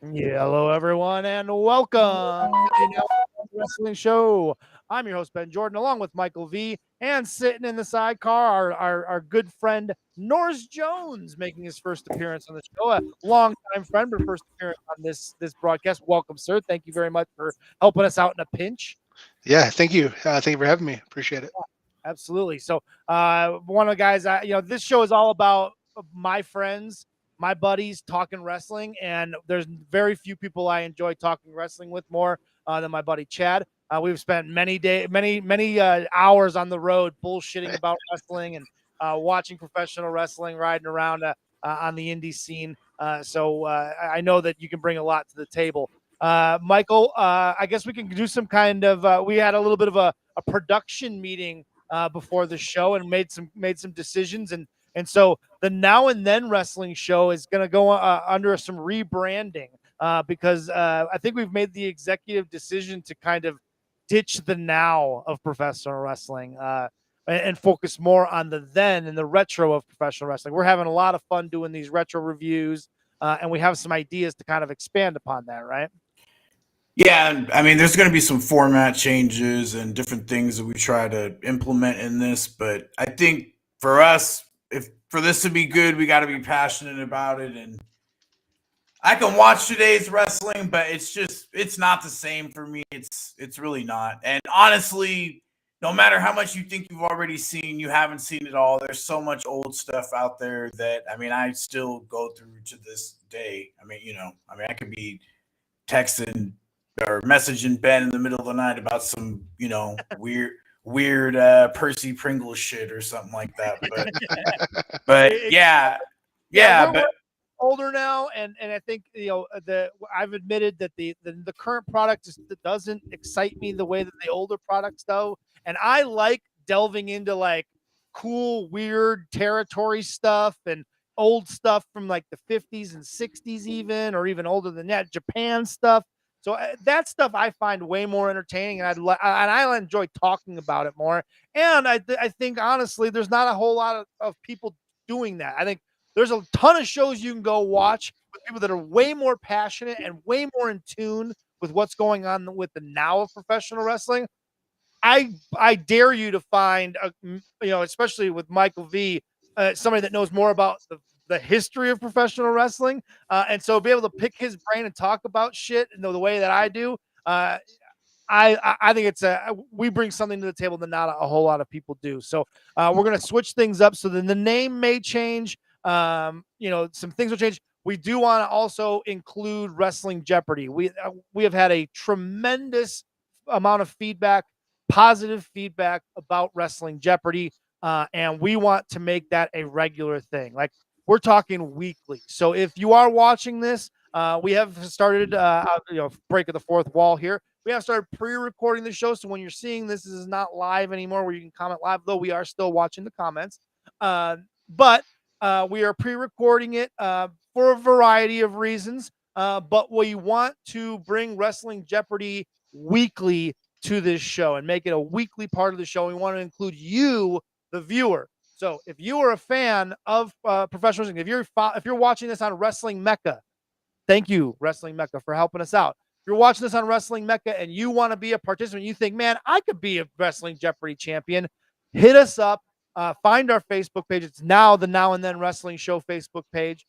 Yeah, hello everyone, and welcome to the Now Wrestling Show. I'm your host Ben Jordan, along with Michael V, and sitting in the sidecar, our good friend Norris Jones, making his first appearance on the show. A longtime friend, but first appearance on this broadcast. Welcome, sir. Thank you very much for helping us out in a pinch. Yeah, thank you. Thank you for having me. Appreciate it. Absolutely. So, one of the guys, this show is all about my friends, my buddies talking wrestling, and there's very few people I enjoy talking wrestling with more than my buddy Chad. We've spent many hours on the road bullshitting about wrestling and watching professional wrestling, riding around on the indie scene. I know that you can bring a lot to the table. Michael, I guess we can do some kind of. We had a little bit of a production meeting before the show and made some decisions, and so the Now and Then Wrestling Show is going to go under some rebranding because I think we've made the executive decision to kind of ditch the now of professional wrestling and focus more on the then and the retro of professional wrestling. We're having a lot of fun doing these retro reviews, and we have some ideas to kind of expand upon that, right? Yeah, I mean, there's going to be some format changes and different things that we try to implement in this, but I think for us, if for this to be good, we got to be passionate about it. And I can watch today's wrestling, but it's not the same for me. It's really not. And honestly, no matter how much you think you've already seen, you haven't seen it all. There's so much old stuff out there that I mean, I still go through to this day. I could be texting or messaging Ben in the middle of the night about some, weird Percy Pringle shit or something like that. But yeah, Yeah, yeah, we're but older now, and I think the I've admitted that the current product just doesn't excite me the way that the older products do, and I like delving into like cool, weird territory stuff and old stuff from like the 50s and 60s, even or even older than that, Japan stuff. So that stuff I find way more entertaining, and I enjoy talking about it more. And I think honestly, there's not a whole lot of people doing that. I think there's a ton of shows you can go watch with people that are way more passionate and way more in tune with what's going on with the now of professional wrestling. I dare you to find especially with Michael V, somebody that knows more about the history of professional wrestling, and so be able to pick his brain and talk about shit in the way that I do. I think we bring something to the table that not a whole lot of people do. So we're gonna switch things up. So then the name may change. Some things will change. We do want to also include Wrestling Jeopardy. We have had a tremendous amount of feedback, positive feedback about Wrestling Jeopardy, and we want to make that a regular thing. Like we're talking weekly. So if you are watching this, we have started, break of the fourth wall here. We have started pre-recording the show, so when you're seeing this is not live anymore, where you can comment live. Though we are still watching the comments, but we are pre-recording it for a variety of reasons. But we want to bring Wrestling Jeopardy weekly to this show and make it a weekly part of the show. We want to include you, the viewer. So if you are a fan of professional wrestling, if you're watching this on Wrestling Mecca, thank you, Wrestling Mecca, for helping us out. If you're watching this on Wrestling Mecca and you want to be a participant, you think, man, I could be a Wrestling Jeopardy champion, hit us up. Find our Facebook page. It's now the Now and Then Wrestling Show Facebook page.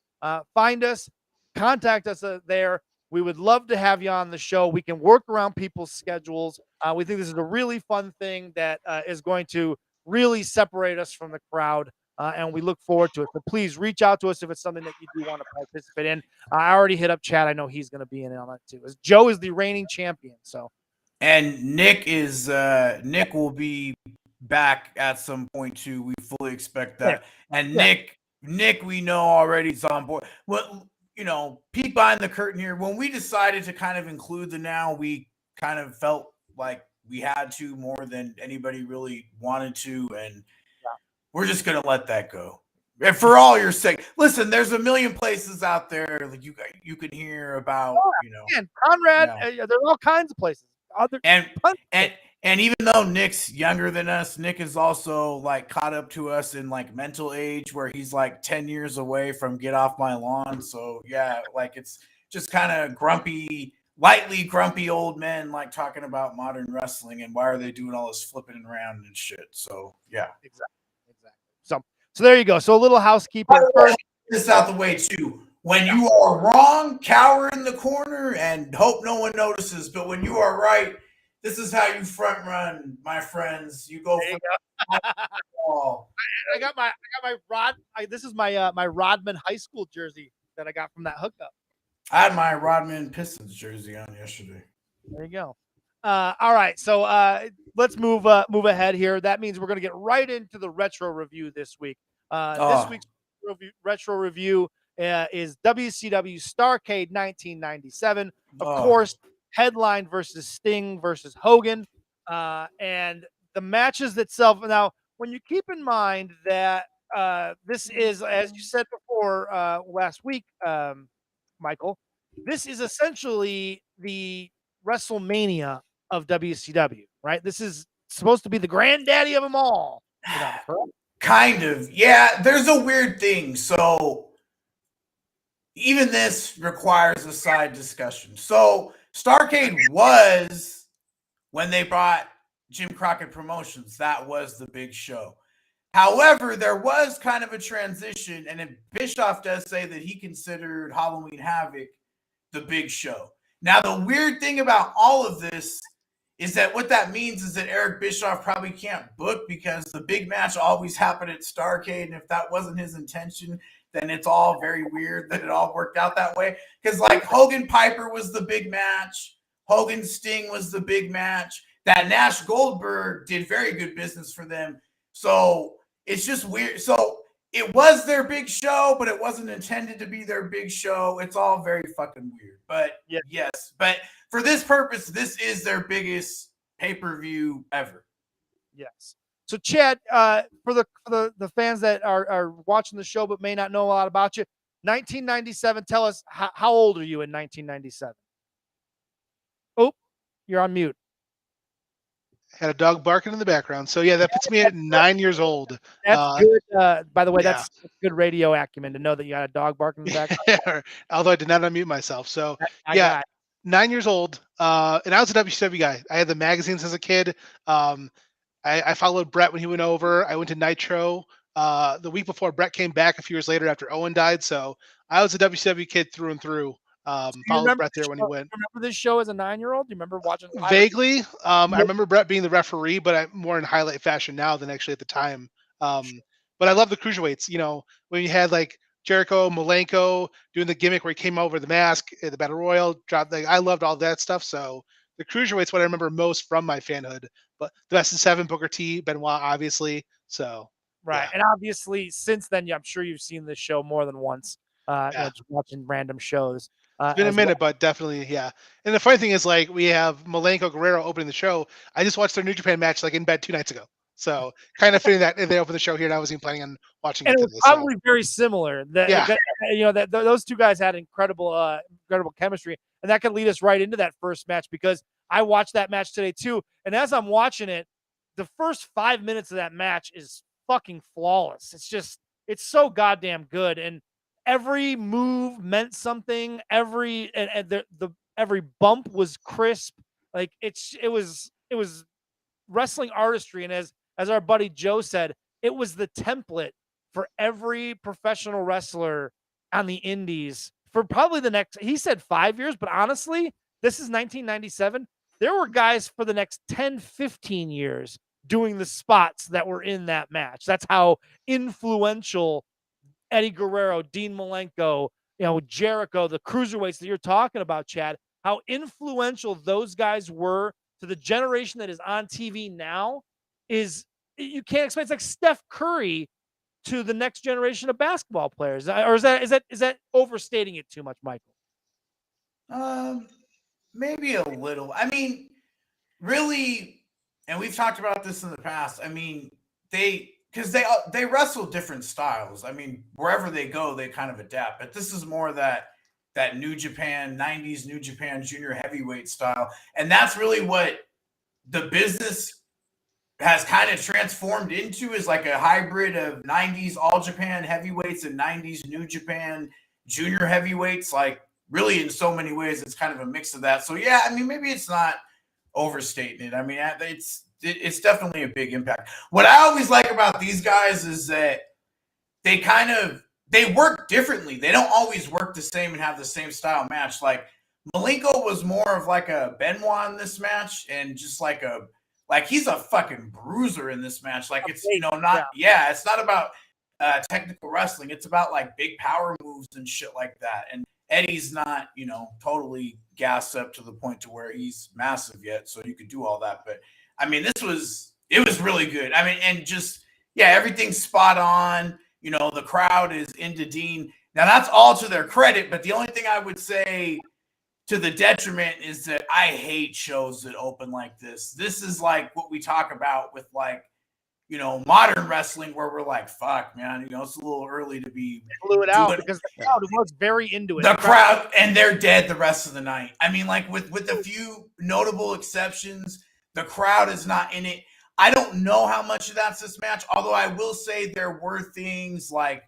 Find us, contact us there. We would love to have you on the show. We can work around people's schedules. We think this is a really fun thing that is going to really separate us from the crowd. And we look forward to it. So please reach out to us if it's something that you do want to participate in. I already hit up Chad. I know he's going to be in on it too. As Joe is the reigning champion, so and Nick will be back at some point too. We fully expect that. And yeah. Nick, we know already is on board. Well, peek behind the curtain here. When we decided to kind of include the now, we kind of felt like we had to more than anybody really wanted to, and we're just gonna let that go. And for all your sake, listen. There's a million places out there that you can hear about. Man, Conrad, there's all kinds of places. And and even though Nick's younger than us, Nick is also like caught up to us in like mental age, where he's like 10 years away from get off my lawn. So yeah, like just kind of grumpy, lightly grumpy old men like talking about modern wrestling and why are they doing all this flipping around and shit. So yeah. Exactly. So there you go. So a little By housekeeping the way, first. this out the way too. When you are wrong, cower in the corner and hope no one notices. But when you are right, this is how you front run, my friends. You go There you for go. the ball. I got my Rod. This is my my Rodman High School jersey that I got from that hookup. I had my Rodman Pistons jersey on yesterday. There you go. All right, so let's move ahead here. That means we're going to get right into the retro review this week. This week's retro review is WCW Starcade 1997. Of course, headline versus Sting versus Hogan, and the matches itself. Now, when you keep in mind that this is, as you said before last week, Michael, this is essentially the WrestleMania of WCW, right? This is supposed to be the granddaddy of them all. Kind of. Yeah, there's a weird thing. So even this requires a side discussion. So Starcade was, when they brought Jim Crockett Promotions, that was the big show. However, there was kind of a transition, and Bischoff does say that he considered Halloween Havoc the big show. Now, the weird thing about all of this is that what that means is that Eric Bischoff probably can't book because the big match always happened at Starcade, and if that wasn't his intention, then it's all very weird that it all worked out that way. Because like Hogan Piper was the big match, Hogan Sting was the big match. That Nash Goldberg did very good business for them. So it's just weird. So it was their big show, but it wasn't intended to be their big show. It's all very fucking weird. But yes, but for this purpose, this is their biggest pay-per-view ever. Yes. So Chad, for the fans that are watching the show but may not know a lot about you, 1997. Tell us how old are you in 1997? Oh, you're on mute. Had a dog barking in the background. So yeah, that puts me at 9 years old. That's good. By the way, that's good radio acumen to know that you got a dog barking in the background. Although I did not unmute myself. So yeah, 9 years old. And I was a WCW guy. I had the magazines as a kid. I followed Bret when he went over. I went to Nitro the week before Bret came back a few years later after Owen died. So I was a WCW kid through and through. Followed Bret there when he went. Remember this show as a 9-year-old? Do you remember watching? Vaguely. I remember Bret being the referee, but I'm more in highlight fashion now than actually at the time. But I love the cruiserweights. You know, when you had like Jericho, Malenko doing the gimmick where he came over the mask, the Battle Royal, dropped. Like, I loved all that stuff. So the cruiserweight's what I remember most from my fanhood. But the best of 7, Booker T, Benoit, obviously. So right, yeah. and obviously since then, I'm sure you've seen this show more than once. Just watching random shows. It's been a minute, but definitely, yeah. And the funny thing is, like, we have Malenko Guerrero opening the show. I just watched their New Japan match like in bed 2 nights ago. So kind of fitting that they open the show here, and I wasn't even planning on watching it. And it was probably very similar. Those two guys had incredible chemistry, and that could lead us right into that first match because I watched that match today too. And as I'm watching it, the first 5 minutes of that match is fucking flawless. It's so goddamn good, and every move meant something. Every bump was crisp. Like it was wrestling artistry, and as our buddy Joe said, it was the template for every professional wrestler on the indies for probably the next, he said 5 years, but honestly, this is 1997. There were guys for the next 10, 15 years doing the spots that were in that match. That's how influential Eddie Guerrero, Dean Malenko, Jericho, the cruiserweights that you're talking about, Chad, how influential those guys were to the generation that is on TV now is, you can't explain. It's like Steph Curry to the next generation of basketball players. Or is that overstating it too much, Michael? Maybe a little. I mean, really, and we've talked about this in the past. I mean, because they wrestle different styles. I mean, wherever they go, they kind of adapt. But this is more that New Japan, 90s New Japan junior heavyweight style. And that's really what the business has kind of transformed into, is like a hybrid of 90s All Japan heavyweights and 90s New Japan junior heavyweights. Like really in so many ways, it's kind of a mix of that. So yeah, I mean, maybe it's not overstating it. I mean, it's definitely a big impact. What I always like about these guys is that they work differently. They don't always work the same and have the same style match. Like Malenko was more of like a Benoit in this match, and just like he's a fucking bruiser in this match. Like it's it's not about technical wrestling. It's about like big power moves and shit like that. And Eddie's not, totally gassed up to the point to where he's massive yet, so you could do all that. But I mean, it was really good. I mean, and just everything's spot on. The crowd is into Dean. Now that's all to their credit, but the only thing I would say to the detriment is that I hate shows that open like this. This is like what we talk about with like, modern wrestling, where we're like, fuck, man, it's a little early to be blew it out because the crowd was very into it. The crowd, and they're dead the rest of the night. I mean, like with a few notable exceptions, the crowd is not in it. I don't know how much of that's this match, although I will say there were things like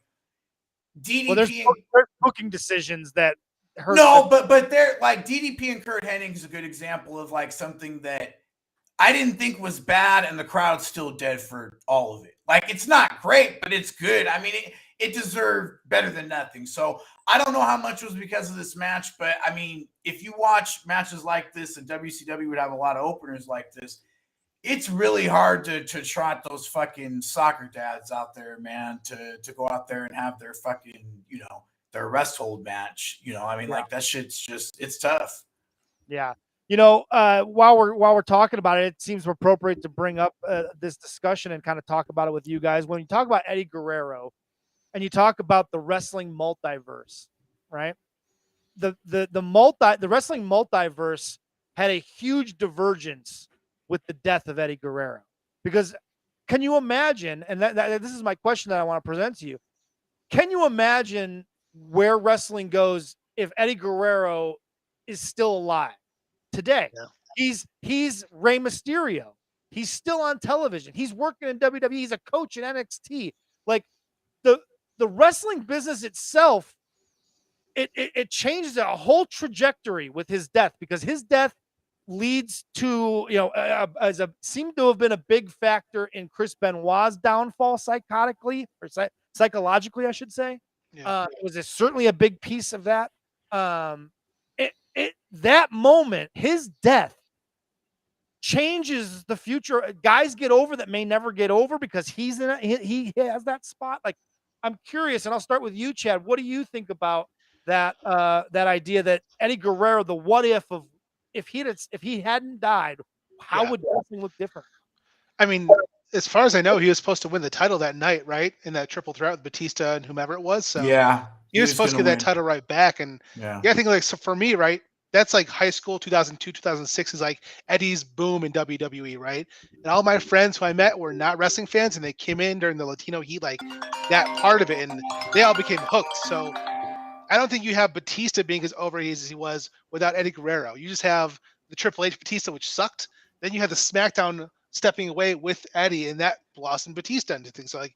DDP. Well, there's booking decisions that hurt. No, but they're like DDP and Kurt Hennig is a good example of like something that I didn't think was bad, and the crowd's still dead for all of it. Like, it's not great, but it's good. I mean, it deserved better than nothing. So I don't know how much was because of this match, but I mean, if you watch matches like this, and WCW would have a lot of openers like this, it's really hard to trot those fucking soccer dads out there, man, to go out there and have their fucking, their rest hold match. I mean, like that shit's just, it's tough. Yeah. While we're talking about it, it seems appropriate to bring up this discussion and kind of talk about it with you guys. When you talk about Eddie Guerrero and you talk about the wrestling multiverse, right? The wrestling multiverse had a huge divergence with the death of Eddie Guerrero, because can you imagine? And this is my question that I want to present to you. Can you imagine where wrestling goes if Eddie Guerrero is still alive today? Yeah. He's Rey Mysterio. He's still on television. He's working in WWE. He's a coach in NXT. Like the wrestling business itself, it changes a whole trajectory with his death, because his death leads to, seemed to have been a big factor in Chris Benoit's downfall psychologically, I should say. Yeah. It was certainly a big piece of that. That moment, his death changes the future. Guys get over that may never get over because he has that spot. Like, I'm curious, and I'll start with you, Chad. What do you think about that idea that Eddie Guerrero, the what if of if he hadn't died, how would wrestling look different? I mean, as far as I know, he was supposed to win the title that night, right? In that triple threat with Batista and whomever it was. So yeah, he was supposed to get that title right back. And I think, like, so for me, right, that's like high school, 2002, 2006 is like Eddie's boom in WWE, right? And all my friends who I met were not wrestling fans, and they came in during the Latino heat, like that part of it, and they all became hooked. So I don't think you have Batista being as over as he was without Eddie Guerrero. You just have the Triple H Batista, which sucked. Then you had the SmackDown stepping away with Eddie, and that blossomed Batista into things. So, like,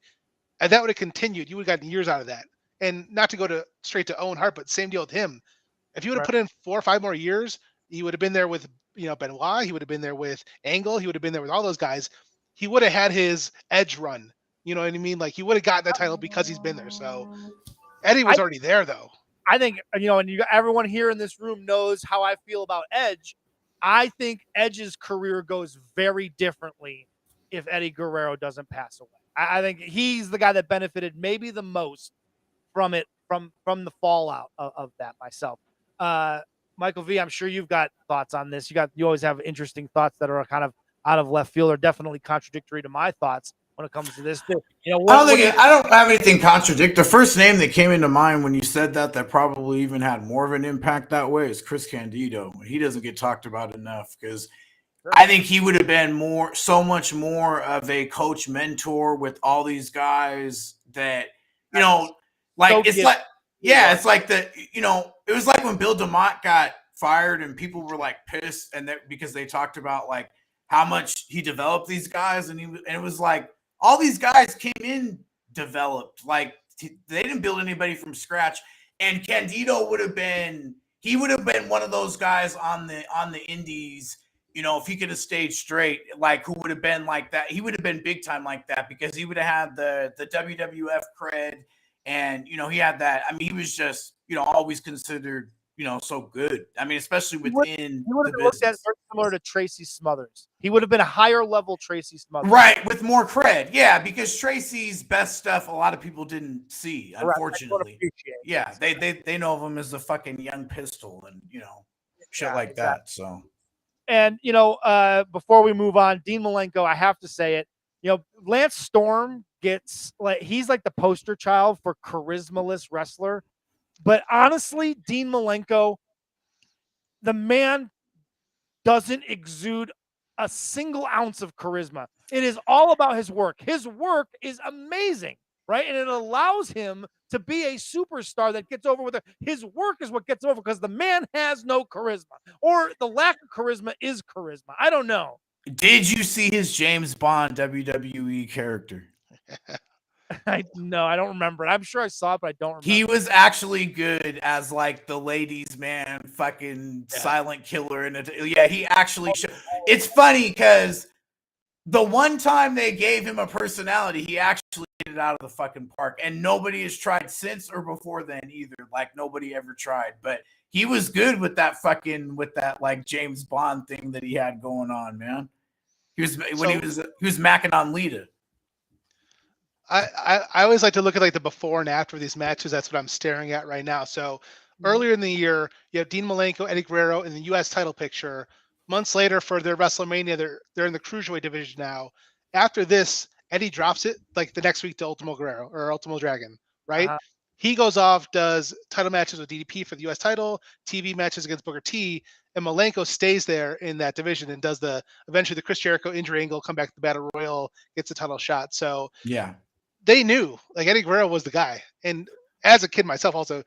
and that would have continued. You would have gotten years out of that. And not to go straight to Owen Hart, but same deal with him. If you would have put in 4 or 5 more years, he would have been there with, Benoit. He would have been there with Angle. He would have been there with all those guys. He would have had his edge run. You know what I mean? Like, he would have gotten that title because he's been there. So Eddie was already there, though. I think, and everyone here in this room knows how I feel about Edge. I think Edge's career goes very differently if Eddie Guerrero doesn't pass away. I think he's the guy that benefited maybe the most from it, from the fallout of that myself. Michael V, I'm sure you've got thoughts on this. You always have interesting thoughts that are kind of out of left field, or definitely contradictory to my thoughts when it comes to this too. I don't have anything contradict. The first name that came into mind when you said that probably even had more of an impact that way is Chris Candido. He doesn't get talked about enough, because I think he would have been so much more of a coach mentor with all these guys that, it's like, it's like it was like when Bill DeMott got fired and people were like pissed, and because they talked about like how much he developed these guys, and it was like all these guys came in developed, like they didn't build anybody from scratch. And Candido would have been, he would have been one of those guys on the indies. You know, if he could have stayed straight, like who would have been like that, he would have been big time like that because he would have had the WWF cred, and you know he had that. I mean, he was just always considered so good. I mean, especially within he would have the been looked at business. very similar to Tracy Smothers. He would have been a higher level Tracy Smothers, right? With more cred, yeah, because Tracy's best stuff a lot of people didn't see, unfortunately. Yeah, they know of him as the fucking young pistol and shit like exactly. that. So. And before we move on, Dean Malenko, I have to say it. Lance Storm gets he's like the poster child for charismaless wrestler. But honestly, Dean Malenko, the man doesn't exude a single ounce of charisma. It is all about his work. His work is amazing, right? And it allows him to be a superstar that gets over with it. His work is what gets over because the man has no charisma, or the lack of charisma is charisma. I don't know. Did you see his James Bond WWE character? No, I don't remember. I'm sure I saw it, but I don't remember. He was actually good as like the ladies' man, fucking silent killer. And he actually. It's funny because the one time they gave him a personality, he actually hit it out of the fucking park, and nobody has tried since or before then either. Like nobody ever tried, but he was good with that like James Bond thing that he had going on, man. He was macking on Lita. I always like to look at like the before and after these matches. That's what I'm staring at right now. So earlier in the year, you have Dean Malenko, Eddie Guerrero in the U.S. title picture. Months later, for their WrestleMania, they're in the Cruiserweight division now. After this, Eddie drops it like the next week to Ultimo Guerrero or Ultimo Dragon, right? He goes off, does title matches with DDP for the U.S. title, TV matches against Booker T, and Malenko stays there in that division and does eventually the Chris Jericho injury angle, come back to the Battle Royal, gets a title shot. So yeah. They knew like Eddie Guerrero was the guy. And as a kid myself, also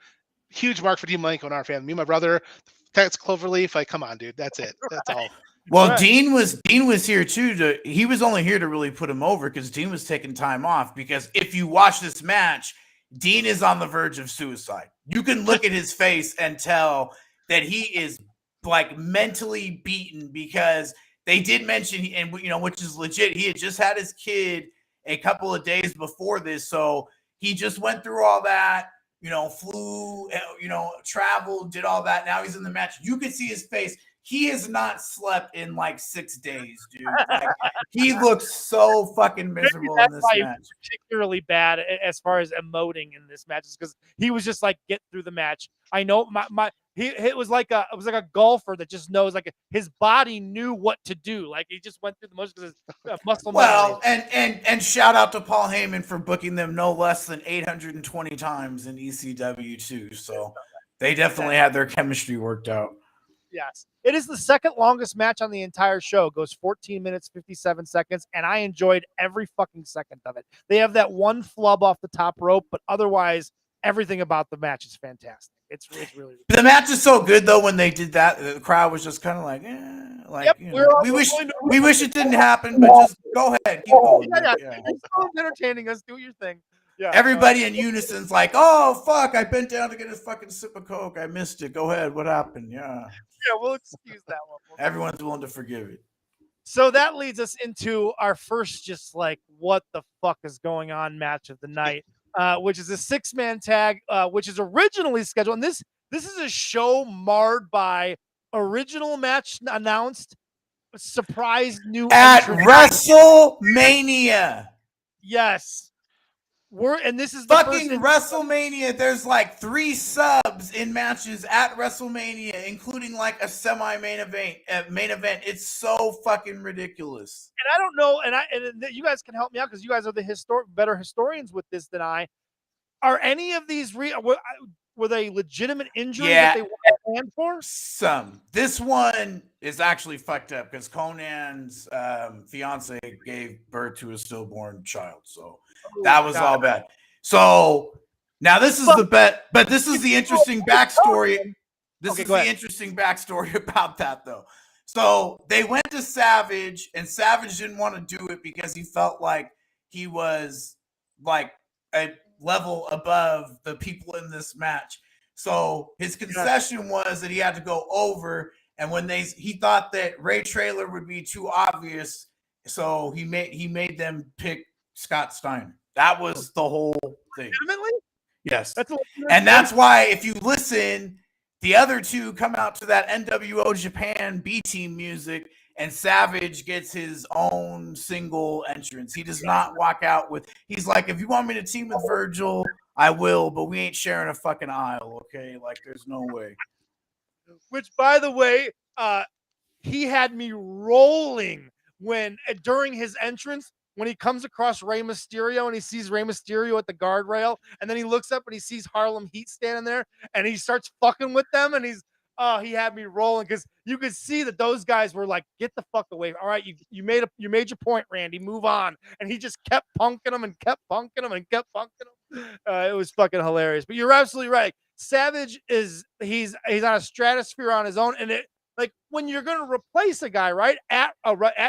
huge mark for Dean Malenko in our family. Me and my brother, Tex Cloverleaf, like, come on, dude. That's it. That's all. Well, right. Dean was here too. He was only here to really put him over because Dean was taking time off. Because if you watch this match, Dean is on the verge of suicide. You can look at his face and tell that he is like mentally beaten because they did mention, and which is legit. He had just had his kid a couple of days before this, so he just went through all that, flew, traveled, did all that. Now he's in the match. You can see his face. He has not slept in like 6 days, dude. Like, he looks so fucking miserable in this match. Particularly bad as far as emoting in this match is because he was just like, get through the match. I know it was like a golfer that just knows, like, his body knew what to do. Like, he just went through the motions because his muscle memory. Well, and shout out to Paul Heyman for booking them no less than 820 times in ECW too. So they definitely had their chemistry worked out. Yes. It is the second longest match on the entire show. It goes 14 minutes, 57 seconds, and I enjoyed every fucking second of it. They have that one flub off the top rope, but otherwise, everything about the match is fantastic. It's really the match is so good though. When they did that, the crowd was just kind of like, we wish it didn't happen, but just go ahead, keep going. Yeah. It's so entertaining us. Do your thing. Yeah. Everybody in unison's like, oh fuck, I bent down to get a fucking sip of Coke. I missed it. Go ahead. What happened? Yeah. Yeah, we'll excuse that one. Everyone's willing to forgive it. So that leads us into our first just like, what the fuck is going on match of the night, which is a 6-man tag, which is originally scheduled. And this is a show marred by original match announced, surprise new at WrestleMania. Yes. And this is the fucking WrestleMania. There's like 3 subs in matches at WrestleMania, including like a semi-main event. It's so fucking ridiculous. And I don't know, and you guys can help me out because you guys are the better historians with this than I. Are any of these were they legitimate injuries that they weren't planned for? Some. This one is actually fucked up because Conan's fiance gave birth to a stillborn child, so that was all bad. So now this is the bet, but this is the interesting backstory. This is the interesting backstory about that, though. So they went to Savage, and Savage didn't want to do it because he felt like he was like a level above the people in this match. So his concession was that he had to go over, and when he thought that Ray Traylor would be too obvious, so he made them pick Scott Steiner. That was the whole thing. Legitimately? Yes. And that's why if you listen, the other two come out to that NWO Japan B team music, and Savage gets his own single entrance. He does not walk out with, he's like, if you want me to team with Virgil, I will, but we ain't sharing a fucking aisle, okay? Like, there's no way. Which, by the way, he had me rolling during his entrance, when he comes across Rey Mysterio and he sees Rey Mysterio at the guardrail, and then he looks up and he sees Harlem Heat standing there, and he starts fucking with them, and he had me rolling, because you could see that those guys were like, get the fuck away. All right, you made your point, Randy, move on. And he just kept punking them and kept punking them and kept punking them. It was fucking hilarious. But you're absolutely right. Savage he's on a stratosphere on his own, and like, when you're going to replace a guy, right, at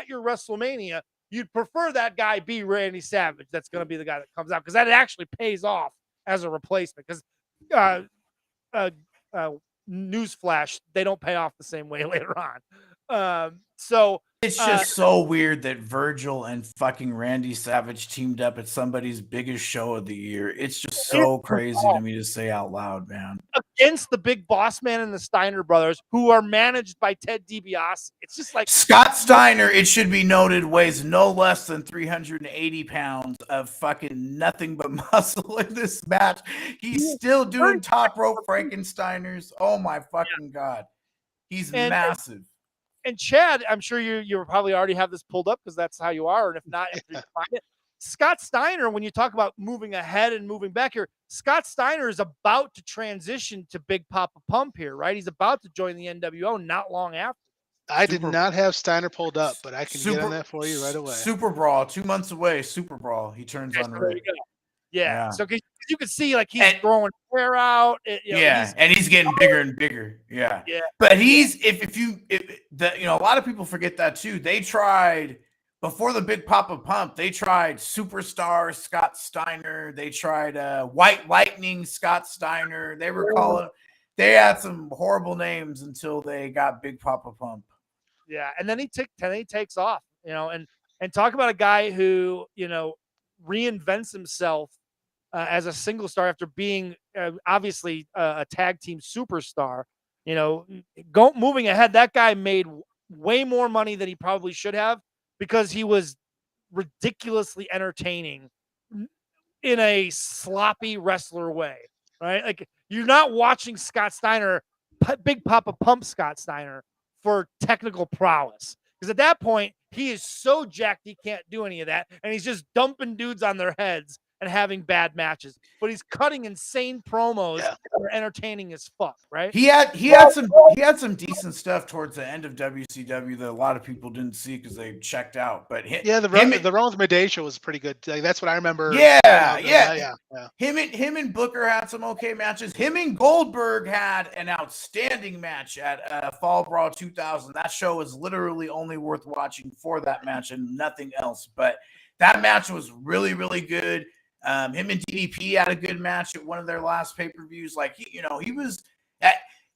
your WrestleMania, you'd prefer that guy be Randy Savage. That's going to be the guy that comes out, because that actually pays off as a replacement. Because newsflash, they don't pay off the same way later on. So it's just so weird that Virgil and fucking Randy Savage teamed up at somebody's biggest show of the year. It's just so crazy to me to say out loud, man. Against the Big Boss Man and the Steiner brothers, who are managed by Ted DiBiase. It's just like Scott Steiner, it should be noted, weighs no less than 380 pounds of fucking nothing but muscle in this match. He's still doing top rope Frankensteiners. Oh my fucking God. He's massive. And Chad, I'm sure you probably already have this pulled up, because that's how you are. And if not, if you find it, Scott Steiner, when you talk about moving ahead and moving back here, Scott Steiner is about to transition to Big Papa Pump here, right? He's about to join the NWO not long after. I did not have Steiner pulled up, but I can get on that for you right away. Super Brawl, 2 months away. Super Brawl. He turns on Ray. Yeah. So you can see, like, he's throwing hair out. And he's getting bigger and bigger. Yeah. But a lot of people forget that too. They tried before the Big Papa Pump. They tried Superstar Scott Steiner. They tried White Lightning Scott Steiner. They had some horrible names until they got Big Papa Pump. Yeah, and then he takes off. And talk about a guy who reinvents himself as a single star after being obviously a tag team superstar. Moving ahead, that guy made way more money than he probably should have, because he was ridiculously entertaining in a sloppy wrestler way, right? Like, you're not watching Scott Steiner, Big Papa Pump Scott Steiner, for technical prowess, because at that point he is so jacked he can't do any of that, and he's just dumping dudes on their heads and having bad matches. But he's cutting insane promos that are entertaining as fuck, right? He had some decent stuff towards the end of WCW that a lot of people didn't see because they checked out. But the run with Medacia was pretty good. Like, that's what I remember. Yeah. Him and Booker had some okay matches. Him and Goldberg had an outstanding match at Fall Brawl 2000. That show is literally only worth watching for that match and nothing else. But that match was really, really good. Him and DDP had a good match at one of their last pay-per-views. Like, he was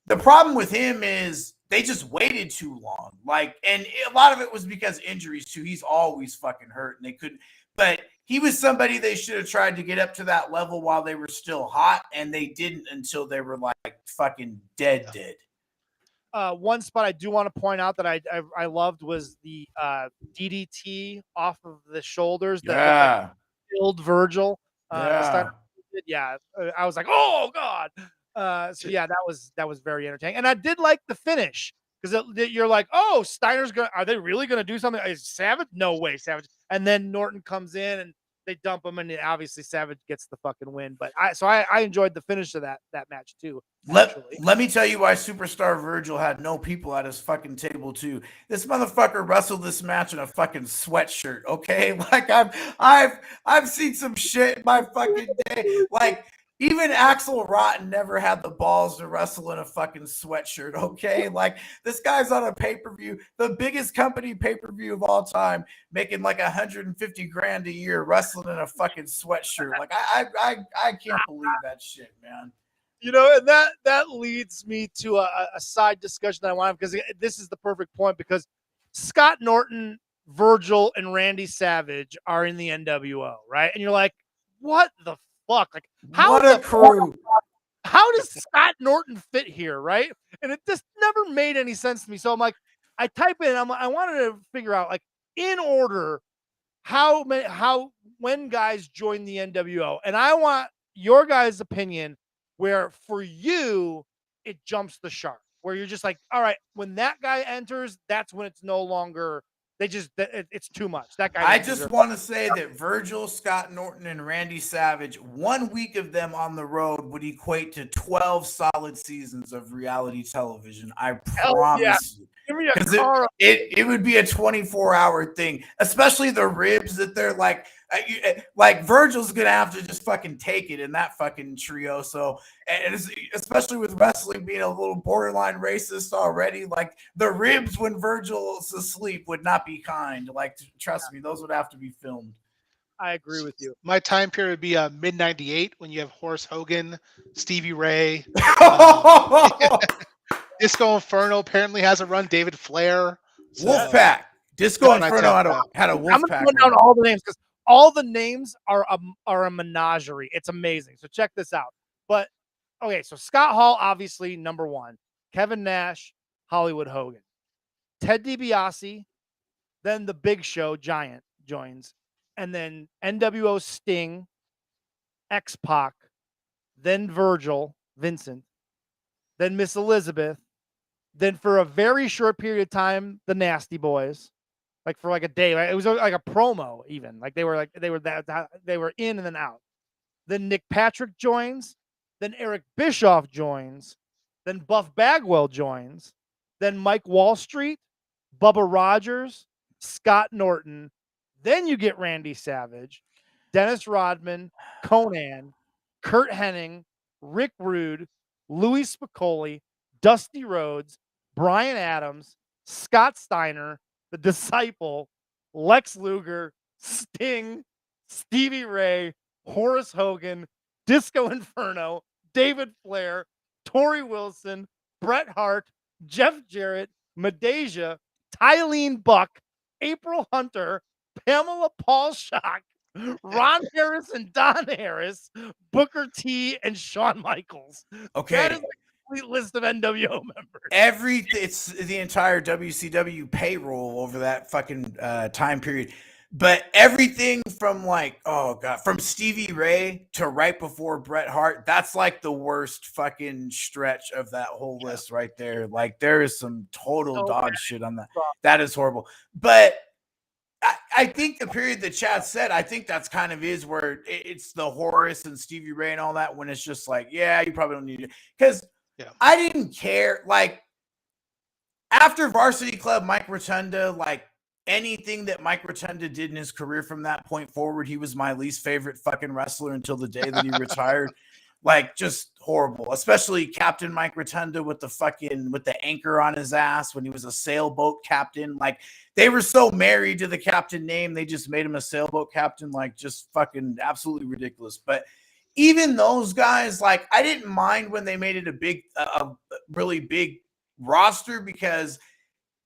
the problem with him is they just waited too long. Like, and a lot of it was because injuries too. He's always fucking hurt, and they couldn't. But he was somebody they should have tried to get up to that level while they were still hot, and they didn't until they were like fucking dead. One spot I do want to point out that I loved was the DDT off of the shoulders. That killed Virgil. I was like, oh God. That was very entertaining, and I did like the finish, because you're like, oh, are they really gonna do something? Is Savage? No way, Savage. And then Norton comes in and they dump him, and obviously Savage gets the fucking win. But I enjoyed the finish of that match too. Let me tell you why Superstar Virgil had no people at his fucking table too. This motherfucker wrestled this match in a fucking sweatshirt. Okay, like I've seen some shit in my fucking day. Like, even Axl Rotten never had the balls to wrestle in a fucking sweatshirt. Okay, like, this guy's on a pay-per-view, the biggest company pay-per-view of all time, making like $150,000 a year, wrestling in a fucking sweatshirt. Like, I can't believe that shit, man. And that leads me to a side discussion that I want, because this is the perfect point, because Scott Norton, Virgil, and Randy Savage are in the NWO, right? And you're like, what the fuck? Like, how What a crew. how does Scott Norton fit here, right? And it just never made any sense to me. So I'm like, I type in, I wanted to figure out, like, in order, when guys join the NWO, and I want your guys' opinion, where for you it jumps the shark, where you're just like, all right, when that guy enters, that's when it's no longer, it's too much. That guy. I just want to say that Virgil, Scott Norton, and Randy Savage, 1 week of them on the road would equate to 12 solid seasons of reality television. I promise you. Give me a Because car. it would be a 24-hour thing, especially the ribs that they're like Virgil's gonna have to just fucking take it in that fucking trio. So, and especially with wrestling being a little borderline racist already, like the ribs when Virgil's asleep would not be kind. Like, trust me, those would have to be filmed. I agree with you. My time period would be mid '98 when you have Horace Hogan, Stevie Ray, Disco Inferno apparently has a run. David Flair, Wolfpack. Disco Inferno had a I'm Wolfpack. gonna run down all the names, because all the names are a menagerie. It's amazing. So check this out. But okay, so Scott Hall, obviously number one. Kevin Nash, Hollywood Hogan, Ted DiBiase, then the Big Show Giant joins, and then NWO Sting, X-Pac, then Virgil, Vincent, then Miss Elizabeth, then for a very short period of time, the Nasty Boys, like for like a day. Right? It was like a promo, even. Like they were in and then out. Then Nick Patrick joins, then Eric Bischoff joins, then Buff Bagwell joins, then Mike Wall Street, Bubba Rogers, Scott Norton. Then you get Randy Savage, Dennis Rodman, Conan, Kurt Hennig, Rick Rude, Louis Spicoli, Dusty Rhodes, Brian Adams, Scott Steiner, The Disciple, Lex Luger, Sting, Stevie Ray, Horace Hogan, Disco Inferno, David Flair, Torrie Wilson, Bret Hart, Jeff Jarrett, Madeja, Tylene Buck, April Hunter, Pamela Paulshock, Ron Harris and Don Harris, Booker T, and Shawn Michaels. Okay. That is a complete list of NWO members. It's the entire WCW payroll over that fucking time period. But everything from from Stevie Ray to right before Bret Hart, that's like the worst fucking stretch of that whole list right there. Like, there is some total dog shit on that. That is horrible. But I think the period that Chad said, I think that's kind of is where it's the Horace and Stevie Ray and all that, when it's just like, yeah, you probably don't need it. Because I didn't care. Like, after Varsity Club, Mike Rotunda, like, anything that Mike Rotunda did in his career from that point forward, he was my least favorite fucking wrestler until the day that he retired. Like, just horrible. Especially Captain Mike Rotunda with the anchor on his ass when he was a sailboat captain. Like, they were so married to the captain name, they just made him a sailboat captain. Like, just fucking absolutely ridiculous. But even those guys, like, I didn't mind when they made it a really big roster, because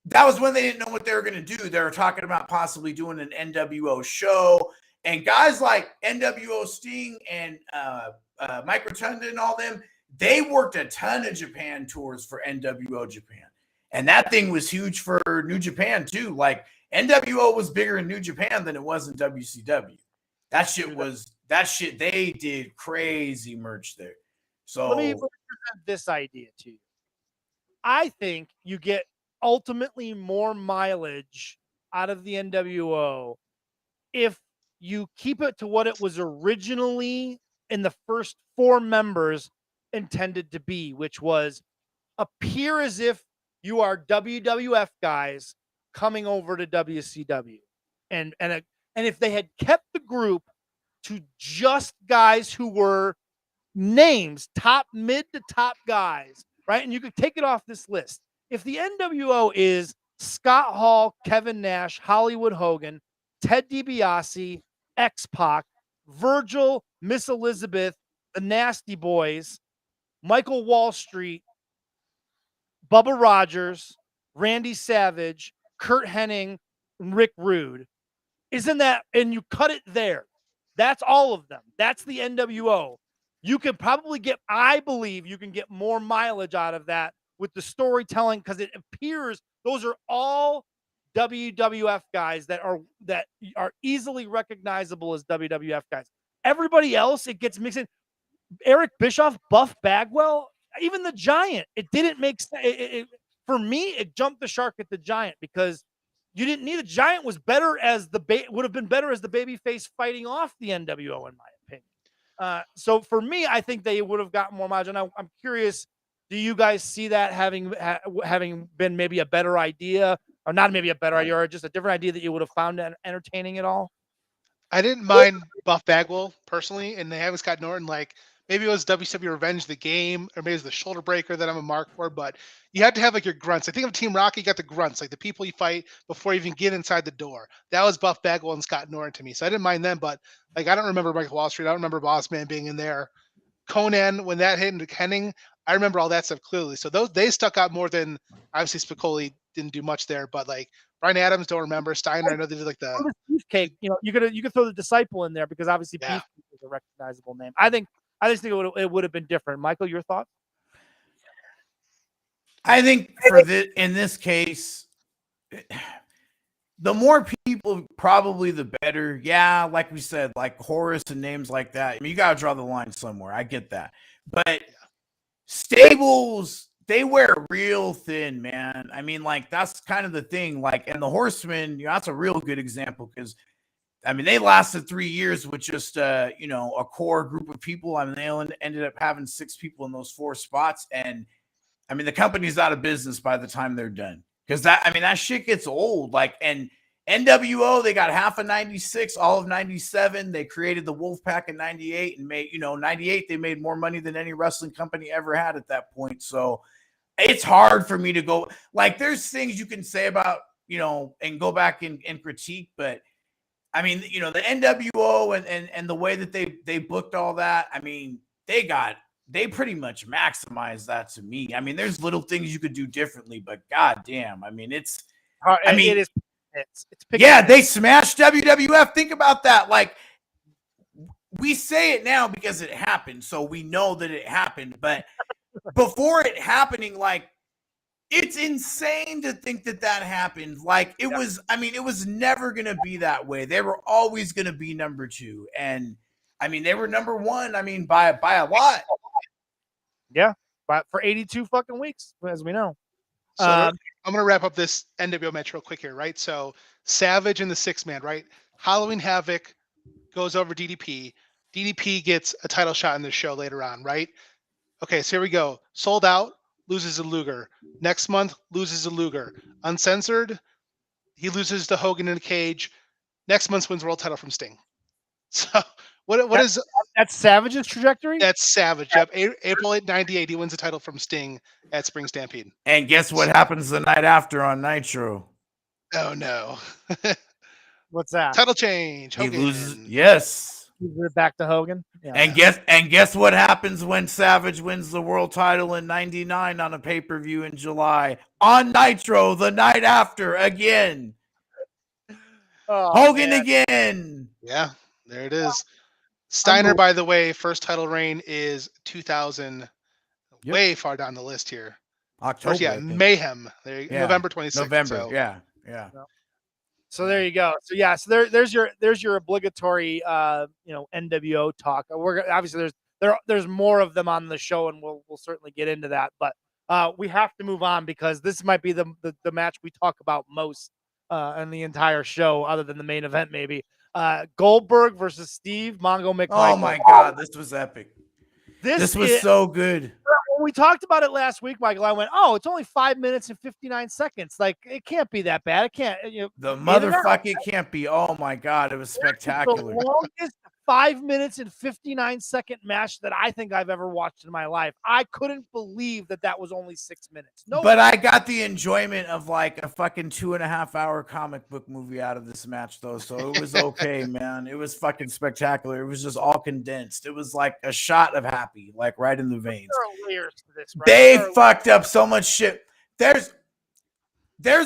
that was when they didn't know what they were going to do. They were talking about possibly doing an NWO show, and guys like NWO Sting and Mike Rotunda and all them, they worked a ton of Japan tours for NWO Japan. And that thing was huge for New Japan too. Like, NWO was bigger in New Japan than it was in WCW. That shit, they did crazy merch there. So let me present this idea to you. I think you get ultimately more mileage out of the NWO if you keep it to what it was originally in the first 4 members intended to be, which was appear as if you are WWF guys coming over to WCW. And if they had kept the group to just guys who were names, mid to top guys, right? And you could take it off this list. If the NWO is Scott Hall, Kevin Nash, Hollywood Hogan, Ted DiBiase, X-Pac, Virgil, Miss Elizabeth, the Nasty Boys, Michael Wall Street, Bubba Rogers, Randy Savage, Kurt Hennig, Rick Rude. Isn't that, and you cut it there. That's all of them. That's the NWO. You can probably get, I believe you can get more mileage out of that with the storytelling, because it appears those are all WWF guys that are easily recognizable as WWF guys. Everybody else, it gets mixed in. Eric Bischoff, Buff Bagwell, even the Giant. It didn't make sense. For me, it jumped the shark at the Giant, because you didn't need. The Giant was better as would have been better as the babyface fighting off the NWO, in my opinion. So for me, I think they would have gotten more mileage. And I'm curious, do you guys see that having been maybe a better idea, or not maybe a better idea, or just a different idea that you would have found entertaining at all? I didn't mind Buff Bagwell personally, and they have Scott Norton. Like, maybe it was WCW Revenge the game, or maybe it was the shoulder breaker that I'm a mark for, but you had to have like your grunts. I think of Team Rocky, you got the grunts, like the people you fight before you even get inside the door. That was Buff Bagwell and Scott Norton to me. So I didn't mind them, but like, I don't remember Michael Wall Street. I don't remember Boss Man being in there. Conan, when that hit into Hennig, I remember all that stuff clearly. So they stuck out more than, obviously Spicoli didn't do much there, but like Brian Adams, don't remember. Steiner, I know they did like the Beefcake. You could throw the Disciple in there, because obviously Beefcake is a recognizable name. I just think it would have been different. Michael, your thoughts? I think in this case, the more people, probably the better. Yeah, like we said, like Horace and names like that. I mean, you got to draw the line somewhere. I get that. But stables, they wear real thin, man. I mean, like, that's kind of the thing. Like, and the Horsemen, that's a real good example, because I mean, they lasted 3 years with just, a core group of people. I mean, they only ended up having 6 people in those 4 spots. And I mean, the company's out of business by the time they're done. Because that shit gets old. Like, and NWO, they got half of 96, all of 97. They created the Wolfpack in 98 and made, 98, they made more money than any wrestling company ever had at that point. So it's hard for me to go, like, there's things you can say about, and go back and critique, but I mean, the NWO and the way that they booked all that, I mean, they pretty much maximized that to me. I mean, there's little things you could do differently, but goddamn, I mean, it's they smashed WWF. Think about that. Like, we say it now because it happened, so we know that it happened, but before it happening, like, it's insane to think that happened. Like, it was never going to be that way. They were always going to be number 2. And I mean, they were number 1. I mean, by a lot. Yeah. But for 82 fucking weeks, as we know. So I'm going to wrap up this NWO match real quick here, right? So Savage and the 6-man, right? Halloween Havoc goes over DDP. DDP gets a title shot in this show later on, right? Okay, so here we go. Sold Out loses to Luger. Next month, loses to Luger. Uncensored, he loses to Hogan in a cage. Next month, wins world title from Sting. So that's Savage's trajectory? That's Savage. Yep. April 8, 98, he wins the title from Sting at Spring Stampede. And guess what happens the night after on Nitro? Oh, no. What's that? Title change. Hogan. He loses. Yes. He's back to Hogan. Yeah. And guess what happens when Savage wins the world title in 99 on a pay-per-view in July on Nitro the night after again. Hogan again. Yeah, there it is. Steiner, by the way, first title reign is 2000. Yep. Way far down the list here. October. Mayhem. November 26th. November. So. Yeah. So there you go. So there's your obligatory NWO talk. We're obviously there's more of them on the show, and we'll certainly get into that. But we have to move on, because this might be the match we talk about most in the entire show, other than the main event maybe. Goldberg versus Steve Mongo McMichael. Oh my God, this was epic. This was so good. When we talked about it last week, Michael, I went, "Oh, it's only 5 minutes and 59 seconds. Like, it can't be that bad. It can't." The motherfucker can't be. Oh my God, it was spectacular. The longest 5 minutes and 59-second match that I think I've ever watched in my life. I couldn't believe that was only 6 minutes. No, but I got the enjoyment of like a fucking 2.5 hour comic book movie out of this match, though. So it was okay, man. It was fucking spectacular. It was just all condensed. It was like a shot of happy, like right in the veins. there are layers to this, right? They fucked up so much shit. There's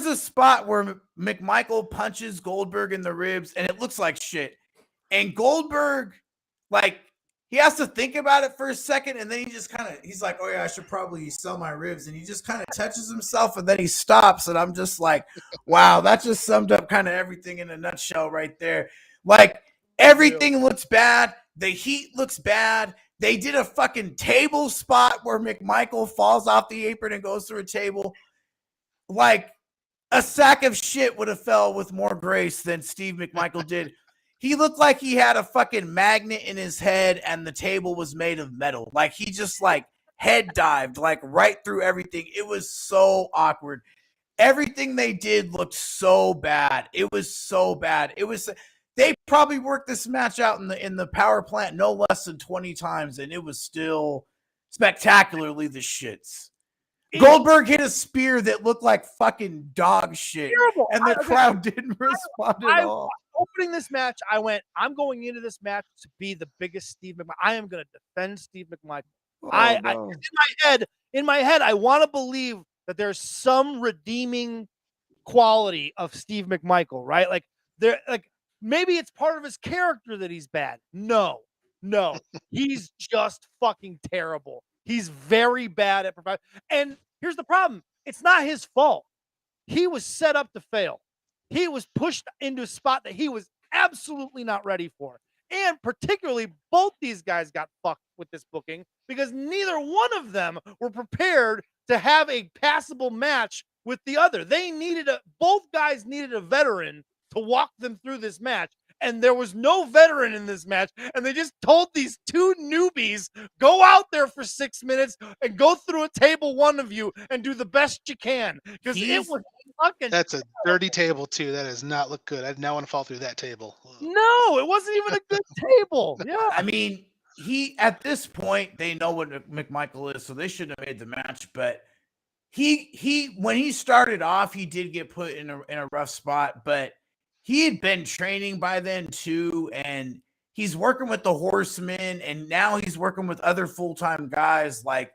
a spot where McMichael punches Goldberg in the ribs, and it looks like shit. And Goldberg, like, he has to think about it for a second, and then he's like, oh yeah, I should probably sell my ribs. And he just kind of touches himself, and then he stops. And I'm just like, wow, that just summed up kind of everything in a nutshell right there. Like, everything looks bad. The heat looks bad. They did a fucking table spot where McMichael falls off the apron and goes through a table. Like, a sack of shit would have fell with more grace than Steve McMichael did. He looked like he had a fucking magnet in his head and the table was made of metal. Like, he just like head dived like right through everything. It was so awkward. Everything they did looked so bad. It was so bad. They probably worked this match out in the power plant no less than 20 times, and it was still spectacularly the shits. Goldberg hit a spear that looked like fucking dog shit, terrible. And the crowd didn't respond at all. Opening this match, I went, I'm going into this match to be the biggest Steve McMichael. I am going to defend Steve McMichael. No. In my head, I want to believe that there's some redeeming quality of Steve McMichael, right? Like maybe it's part of his character that he's bad. No, he's just fucking terrible. He's very bad at providing. And here's the problem. It's not his fault. He was set up to fail. He was pushed into a spot that he was absolutely not ready for. And particularly, both these guys got fucked with this booking because neither one of them were prepared to have a passable match with the other. Both guys needed a veteran to walk them through this match. And there was no veteran in this match. And they just told these two newbies, go out there for 6 minutes and go through a table one of you and do the best you can. Because it was fucking That's a dirty table, too. That does not look good. I now want to fall through that table. No, it wasn't even a good table. Yeah. I mean, at this point, they know what McMichael is, so they shouldn't have made the match. But when he started off, he did get put in a rough spot, but he had been training by then too, and he's working with the Horsemen, and now he's working with other full-time guys. Like,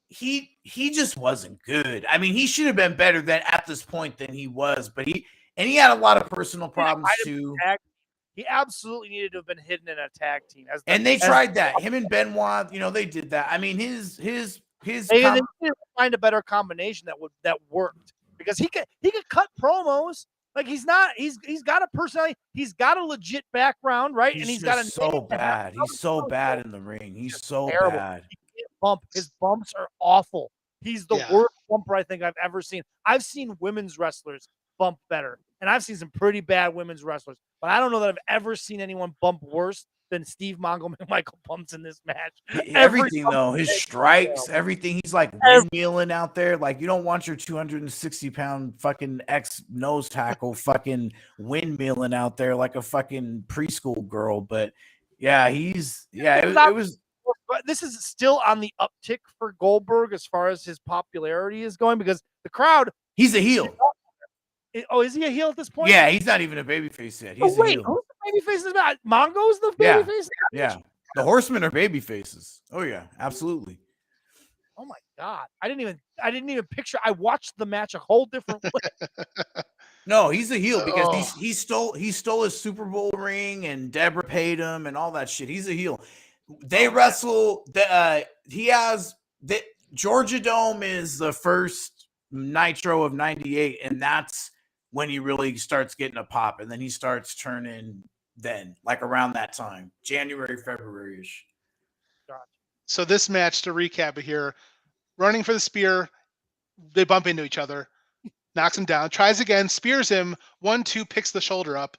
he just wasn't good. I mean, he should have been better at this point than he was, but he had a lot of personal problems too. He absolutely needed to have been hidden in a tag team. They tried that. Him and Benoit, they did that. I mean, they needed to find a better combination that worked, because he could cut promos. Like, he's got a personality. He's got a legit background, right? He's and he's got a so bad. He's so bad in the ring. He's so terrible. bad. He can't bump. His bumps are awful. He's the worst bumper I think I've ever seen. I've seen women's wrestlers bump better, and I've seen some pretty bad women's wrestlers, but I don't know that I've ever seen anyone bump worse than Steve Mongo McMichael bumps in this match. Everything though, his strikes, everything. He's like windmilling out there. Like, you don't want your 260-pound fucking nose tackle fucking windmilling out there like a fucking preschool girl. But yeah, it was. But this is still on the uptick for Goldberg as far as his popularity is going, because the crowd. He's a heel. Oh, is he a heel at this point? Yeah, he's not even a babyface yet. He's a heel. Who's the babyface? Is that Mongo's the babyface? Yeah. The Horsemen are babyfaces. Oh yeah, absolutely. Oh my God. I didn't even picture. I watched the match a whole different way. No, he's a heel because he stole his Super Bowl ring, and Deborah paid him and all that shit. He's a heel. They wrestle. Georgia Dome is the first Nitro of '98, and that's when he really starts getting a pop, and then he starts turning like around that time, January, February-ish. Gotcha. So this match, to recap it here, running for the spear, they bump into each other, knocks him down, tries again, spears him, 1-2, picks the shoulder up.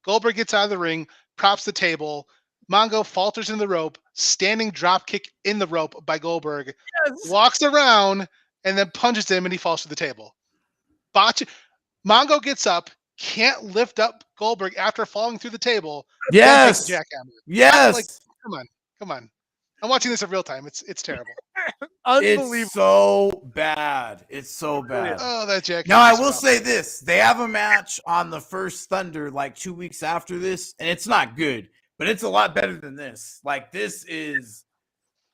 Goldberg gets out of the ring, props the table. Mongo falters in the rope, standing drop kick in the rope by Goldberg, walks around, and then punches him, and he falls to the table. Mongo gets up. can't lift up Goldberg after falling through the table. Yes. Then take the jackhammer. Yes. Like, come on. I'm watching this in real time. It's terrible. Unbelievable. It's so bad. It's so bad. Oh, that jackhammer. Now I will say this: they have a match on the first Thunder like 2 weeks after this, and it's not good, but it's a lot better than this. Like this is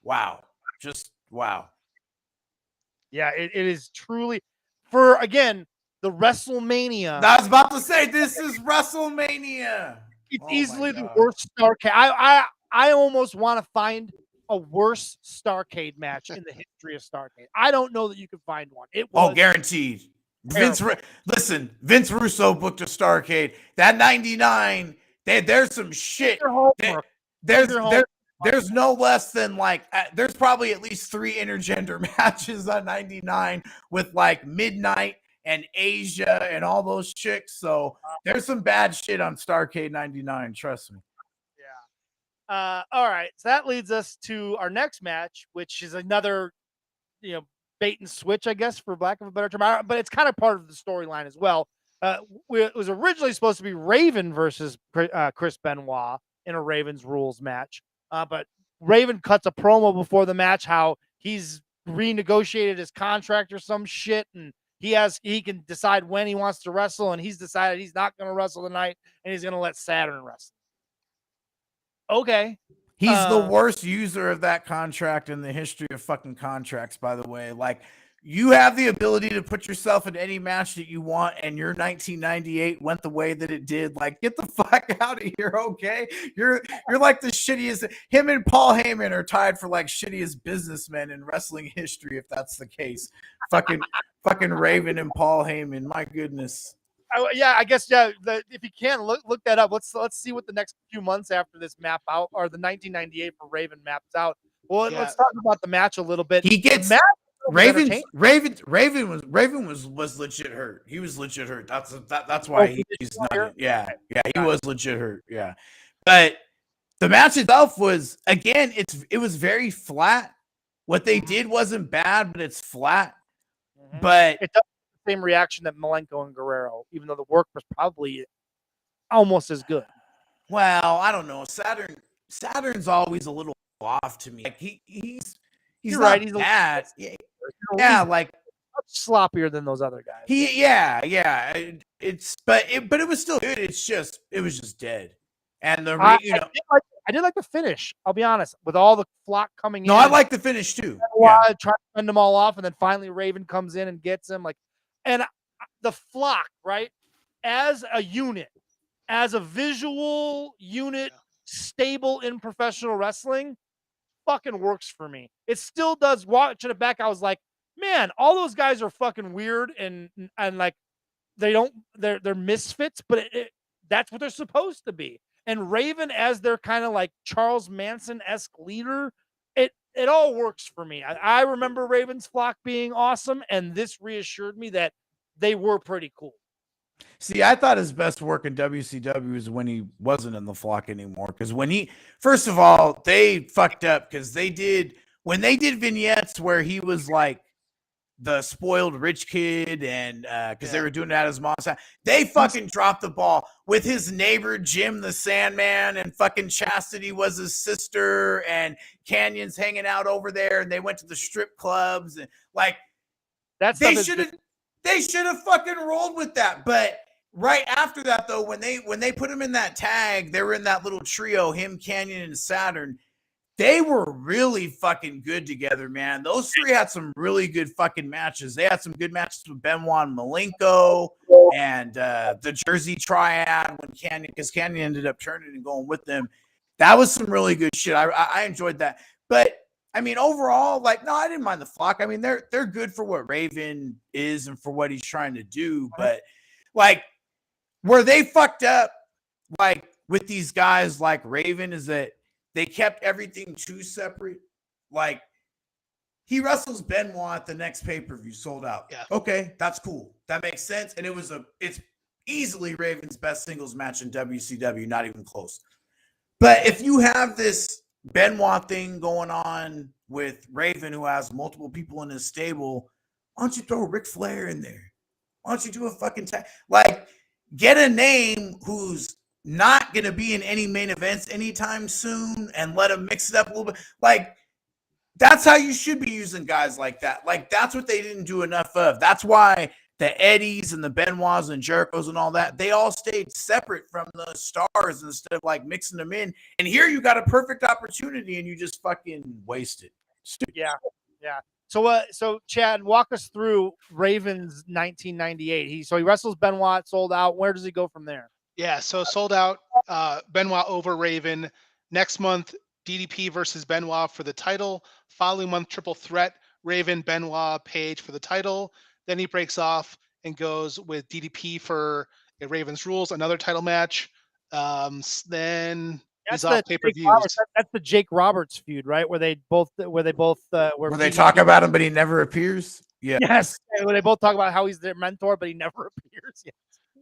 wow, just wow. Yeah, it is truly for again the WrestleMania. I was about to say this is WrestleMania. It's easily the worst Starcade. I almost want to find a worse Starcade match in the history of Starcade. I don't know that you can find one. It was guaranteed. Vince Russo booked a Starcade. That 99. There's some shit. There's no less than like there's probably at least 3 intergender matches on 99 with like Midnight and Asia and all those chicks. So there's some bad shit on Starcade 99. Trust me. All right. So that leads us to our next match, which is another, bait and switch, I guess, for lack of a better term. But it's kind of part of the storyline as well. It was originally supposed to be Raven versus Chris Benoit in a Ravens rules match. But Raven cuts a promo before the match how he's renegotiated his contract or some shit, and he can decide when he wants to wrestle, and he's decided he's not going to wrestle tonight, and he's going to let Saturn wrestle. Okay. He's the worst user of that contract in the history of fucking contracts, by the way. Like, you have the ability to put yourself in any match that you want, and your 1998 went the way that it did. Like, get the fuck out of here, okay? You're like the shittiest. Him and Paul Heyman are tied for like shittiest businessmen in wrestling history, if that's the case. Fucking Raven and Paul Heyman. My goodness. I guess if you can look that up, let's see what the next few months after this map out, or the 1998 for Raven maps out. Well, let's talk about the match a little bit. He gets Raven was legit hurt. He was legit hurt. That's why he's not. Yeah, he was legit hurt. Yeah, but the match itself was it was very flat. What they did wasn't bad, but it's flat. Mm-hmm. But it does the same reaction that Malenko and Guerrero, even though the work was probably almost as good. Well, I don't know. Saturn's always a little off to me. Like he's right. He's bad. Yeah, like much sloppier than those other guys. But it was still good. It was just dead. And I did like the finish. I'll be honest, with all the flock coming in. No, I like the finish too. Trying to fend them all off, and then finally Raven comes in and gets him. And the flock, right, as a unit, as a visual unit, stable in professional wrestling, fucking works for me. It still does. Watching it back, I was like, man, all those guys are fucking weird and like they're misfits, but that's what they're supposed to be. And Raven as their kind of like Charles Manson-esque leader, it all works for me. I remember Raven's flock being awesome, and this reassured me that they were pretty cool. See, I thought his best work in WCW was when he wasn't in the flock anymore. Because first of all, they fucked up because when they did vignettes where he was like the spoiled rich kid, and because they were doing it at his mom's house, they fucking dropped the ball with his neighbor Jim the Sandman, and fucking Chastity was his sister, and Canyon's hanging out over there, and they went to the strip clubs, and like they should have fucking rolled with that. But right after that, though, when they put him in that tag, they were in that little trio, him, Canyon, and Saturn. They were really fucking good together, man. Those three had some really good fucking matches. They had some good matches with Benoit and Malenko and the Jersey Triad because Canyon ended up turning and going with them. That was some really good shit. I enjoyed that. But I mean, overall, like, no, I didn't mind the flock. I mean, they're good for what Raven is and for what he's trying to do. But like, where they fucked up, like with these guys like Raven, is that they kept everything too separate. Like, he wrestles Benoit at the next pay-per-view, sold out. Yeah. Okay, that's cool. That makes sense. And it's easily Raven's best singles match in WCW, not even close. But if you have this Benoit thing going on with Raven, who has multiple people in his stable, why don't you throw Ric Flair in there? Why don't you do a fucking tag? Like, get a name who's not going to be in any main events anytime soon and let them mix it up a little bit. Like, that's how you should be using guys like that. Like, that's what they didn't do enough of. That's why the Eddies and the Benoits and Jerichos and all that, they all stayed separate from the stars instead of like mixing them in. And here you got a perfect opportunity and you just fucking waste it. Stupid. Yeah. So Chad, walk us through Raven's 1998. He wrestles Benoit, sold out. Where does he go from there? Yeah, so sold out. Benoit over Raven. Next month, DDP versus Benoit for the title. Following month, triple threat, Raven, Benoit, Page for the title. Then he breaks off and goes with DDP for a Raven's Rules, another title match. Then he's off pay-per-views. That's the Jake Roberts feud, right? Where they talk about him, but he never appears. Yeah. Yes. Where they both talk about how he's their mentor, but he never appears. Yes.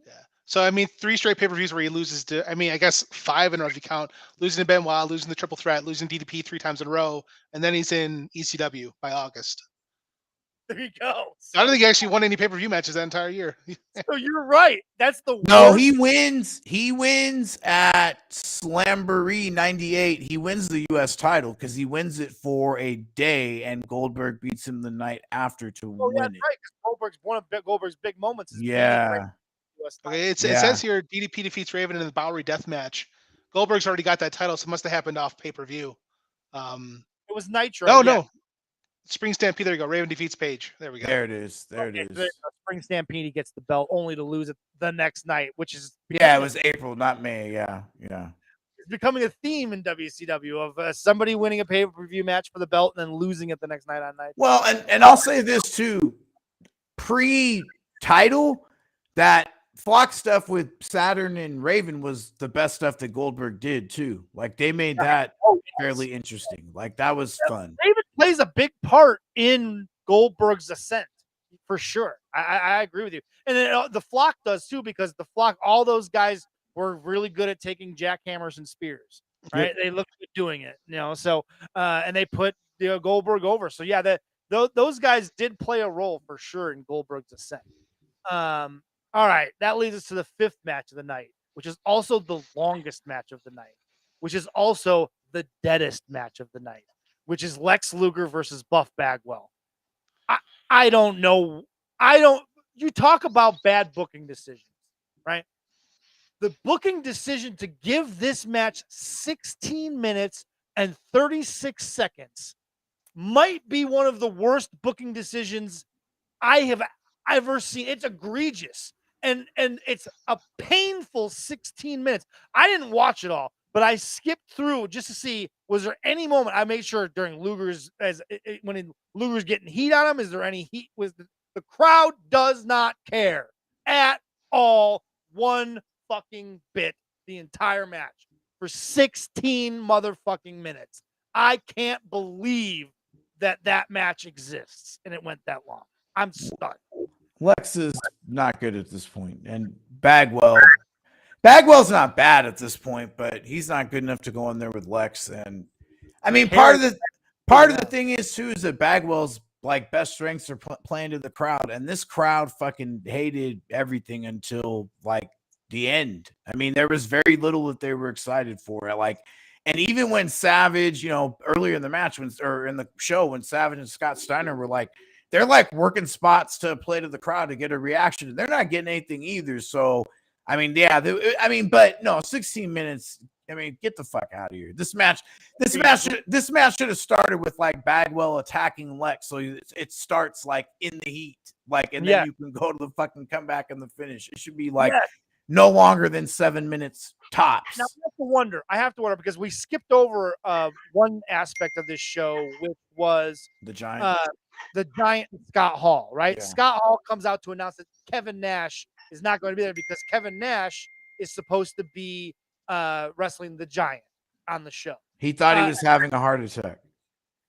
Yeah. So, I mean, 3 straight pay-per-views where he loses to, I guess 5 in a row if you count, losing to Benoit, losing the triple threat, losing DDP 3 times in a row, and then he's in ECW by August. There you go. I don't think he actually won any pay-per-view matches that entire year. So you're right. That's the No, worst. he wins. He wins at Slamboree 98. He wins the U.S. title because he wins it for a day, and Goldberg beats him the night after to win it. Right. Goldberg's one of Goldberg's big moments. Yeah. Okay, it says here DDP defeats Raven in the Bowery Death match. Goldberg's already got that title, so it must have happened off pay-per-view. It was Nitro. No. Spring Stampede. There you go. Raven defeats Page. There we go. There it is. There it is. Spring Stampede, he gets the belt only to lose it the next night, which is it was April, not May. Yeah. It's becoming a theme in WCW of somebody winning a pay-per-view match for the belt and then losing it the next night on night. Well, and I'll say this too. Pre-title, that Flock stuff with Saturn and Raven was the best stuff that Goldberg did too. Like, they made that fairly interesting. Like, that was fun. Raven plays a big part in Goldberg's ascent for sure. I agree with you. And then, the Flock does too, because the Flock, all those guys were really good at taking jackhammers and spears, right? Yep. They looked good doing it, so and they put Goldberg over. So yeah, those guys did play a role for sure in Goldberg's ascent. All right, that leads us to the 5th match of the night, which is also the longest match of the night, which is also the deadest match of the night, which is Lex Luger versus Buff Bagwell. I don't know. You talk about bad booking decisions, right? The booking decision to give this match 16 minutes and 36 seconds might be one of the worst booking decisions I have ever seen. It's egregious. And it's a painful 16 minutes. I didn't watch it all, but I skipped through just to see, was there any moment, I made sure during Luger's, when Luger's getting heat on him, is there any heat? The crowd does not care at all, one fucking bit, the entire match for 16 motherfucking minutes. I can't believe that match exists and it went that long. I'm stunned. Lex is not good at this point, and Bagwell's not bad at this point, but he's not good enough to go in there with Lex. And I mean, part of the thing is too is that Bagwell's like best strengths are playing to the crowd, and this crowd fucking hated everything until like the end. I mean, there was very little that they were excited for. And even when Savage, earlier in the match, in the show, when Savage and Scott Steiner were like, they're like working spots to play to the crowd to get a reaction. They're not getting anything either. So, I mean, but no, 16 minutes. I mean, get the fuck out of here. This match should have started with like Bagwell attacking Lex. So it starts like in the heat, and then you can go to the fucking comeback and the finish. It should be like no longer than 7 minutes tops. Now, I have to wonder because we skipped over one aspect of this show, which was the Giant. The Giant and Scott Hall, right? Yeah. Scott Hall comes out to announce that Kevin Nash is not going to be there because Kevin Nash is supposed to be wrestling the Giant on the show. He thought he was having a heart attack.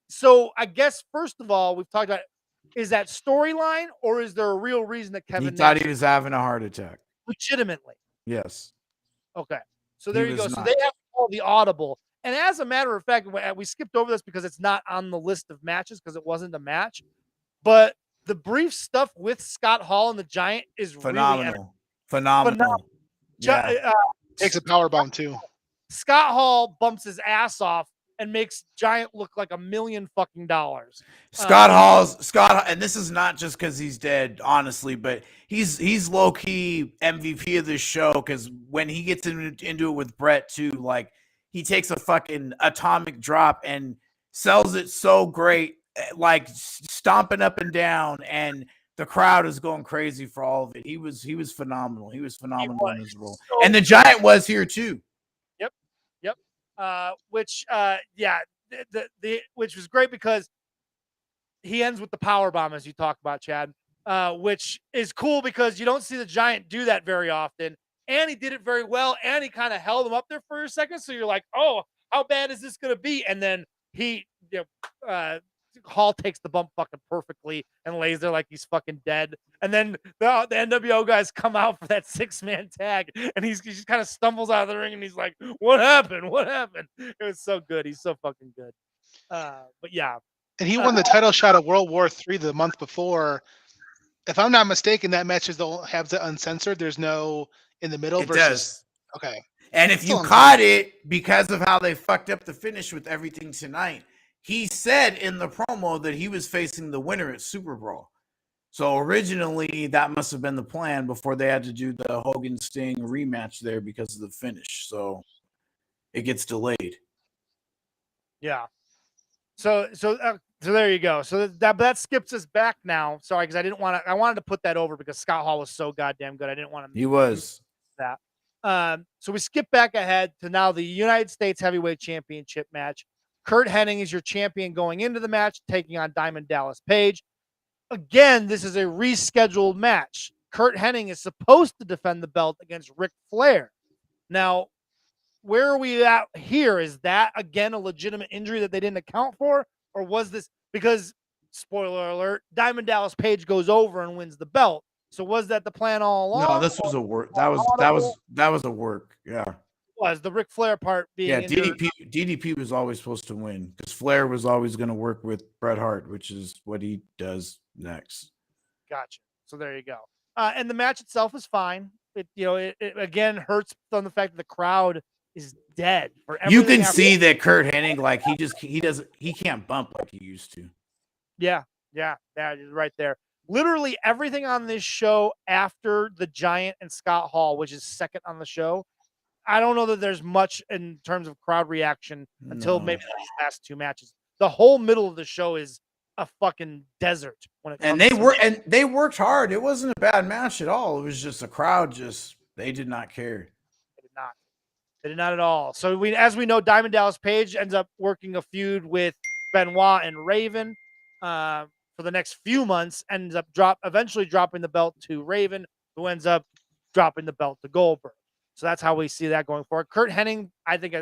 So I guess, first of all, we've talked about, is that storyline or is there a real reason that Kevin Nash thought he was having a heart attack? Legitimately. Yes. Okay. So there you go. So they have to call the audible. And as a matter of fact, we skipped over this because it's not on the list of matches because it wasn't a match. But the brief stuff with Scott Hall and the Giant is phenomenal. Phenomenal. Yeah. Takes a power bomb too. Scott Hall bumps his ass off and makes Giant look like $1 million fucking dollars. Scott, and this is not just because he's dead, honestly, but he's low key MVP of this show because when he gets into it with Bret too, like he takes a fucking atomic drop and sells it so great, like stomping up and down, and the crowd is going crazy for all of it. He was phenomenal. He was phenomenal in his role, So and the Giant was here too. Yep. Which was great because he ends with the power bomb, as you talked about, Chad, which is cool because you don't see the Giant do that very often. And he did it very well, and he kind of held him up there for a second. So you're like, oh, how bad is this going to be? And then Hall takes the bump fucking perfectly and lays there like he's fucking dead. And then the NWO guys come out for that 6-man tag, and he just kind of stumbles out of the ring, and he's like, "What happened? What happened?" It was so good. He's so fucking good. But yeah, And he won the title shot at World War III the month before. If I'm not mistaken, that match have the uncensored. There's no in the middle. It versus, does. Okay. And if you caught it because of how they fucked up the finish with everything tonight, he said in the promo that he was facing the winner at Super Brawl. So originally that must have been the plan before they had to do the Hogan Sting rematch there because of the finish. So it gets delayed. Yeah. So there you go. So that skips us back now. Sorry, because I wanted to put that over because Scott Hall was so goddamn good. I didn't want to. He was. That. So we skip back ahead to now the United States Heavyweight Championship match. Curt Hennig is your champion going into the match, taking on Diamond Dallas Page. Again, this is a rescheduled match. Curt Hennig is supposed to defend the belt against Ric Flair. Now, where are we at here? Is that, again, a legitimate injury that they didn't account for? Or was this because, spoiler alert, Diamond Dallas Page goes over and wins the belt? So was that the plan all along? No, this was a work. That was a work. Yeah. Was the Ric Flair part being DDP was always supposed to win because Flair was always going to work with Bret Hart, which is what he does next. Gotcha. So there you go. And the match itself is fine. It again hurts from the fact that the crowd is dead. You can see that Curt Hennig, like he can't bump like he used to. Yeah, that is right there. Literally everything on this show after the Giant and Scott Hall, which is second on the show, I don't know that there's much in terms of crowd reaction until maybe the last two matches. The whole middle of the show is a fucking desert when it comes they worked hard. It wasn't a bad match at all. It was just a crowd they did not care. They did not at all. So as we know, Diamond Dallas Page ends up working a feud with Benoit and Raven for the next few months, ends up eventually dropping the belt to Raven, who ends up dropping the belt to Goldberg. So that's how we see that going forward. Curt Hennig, I think,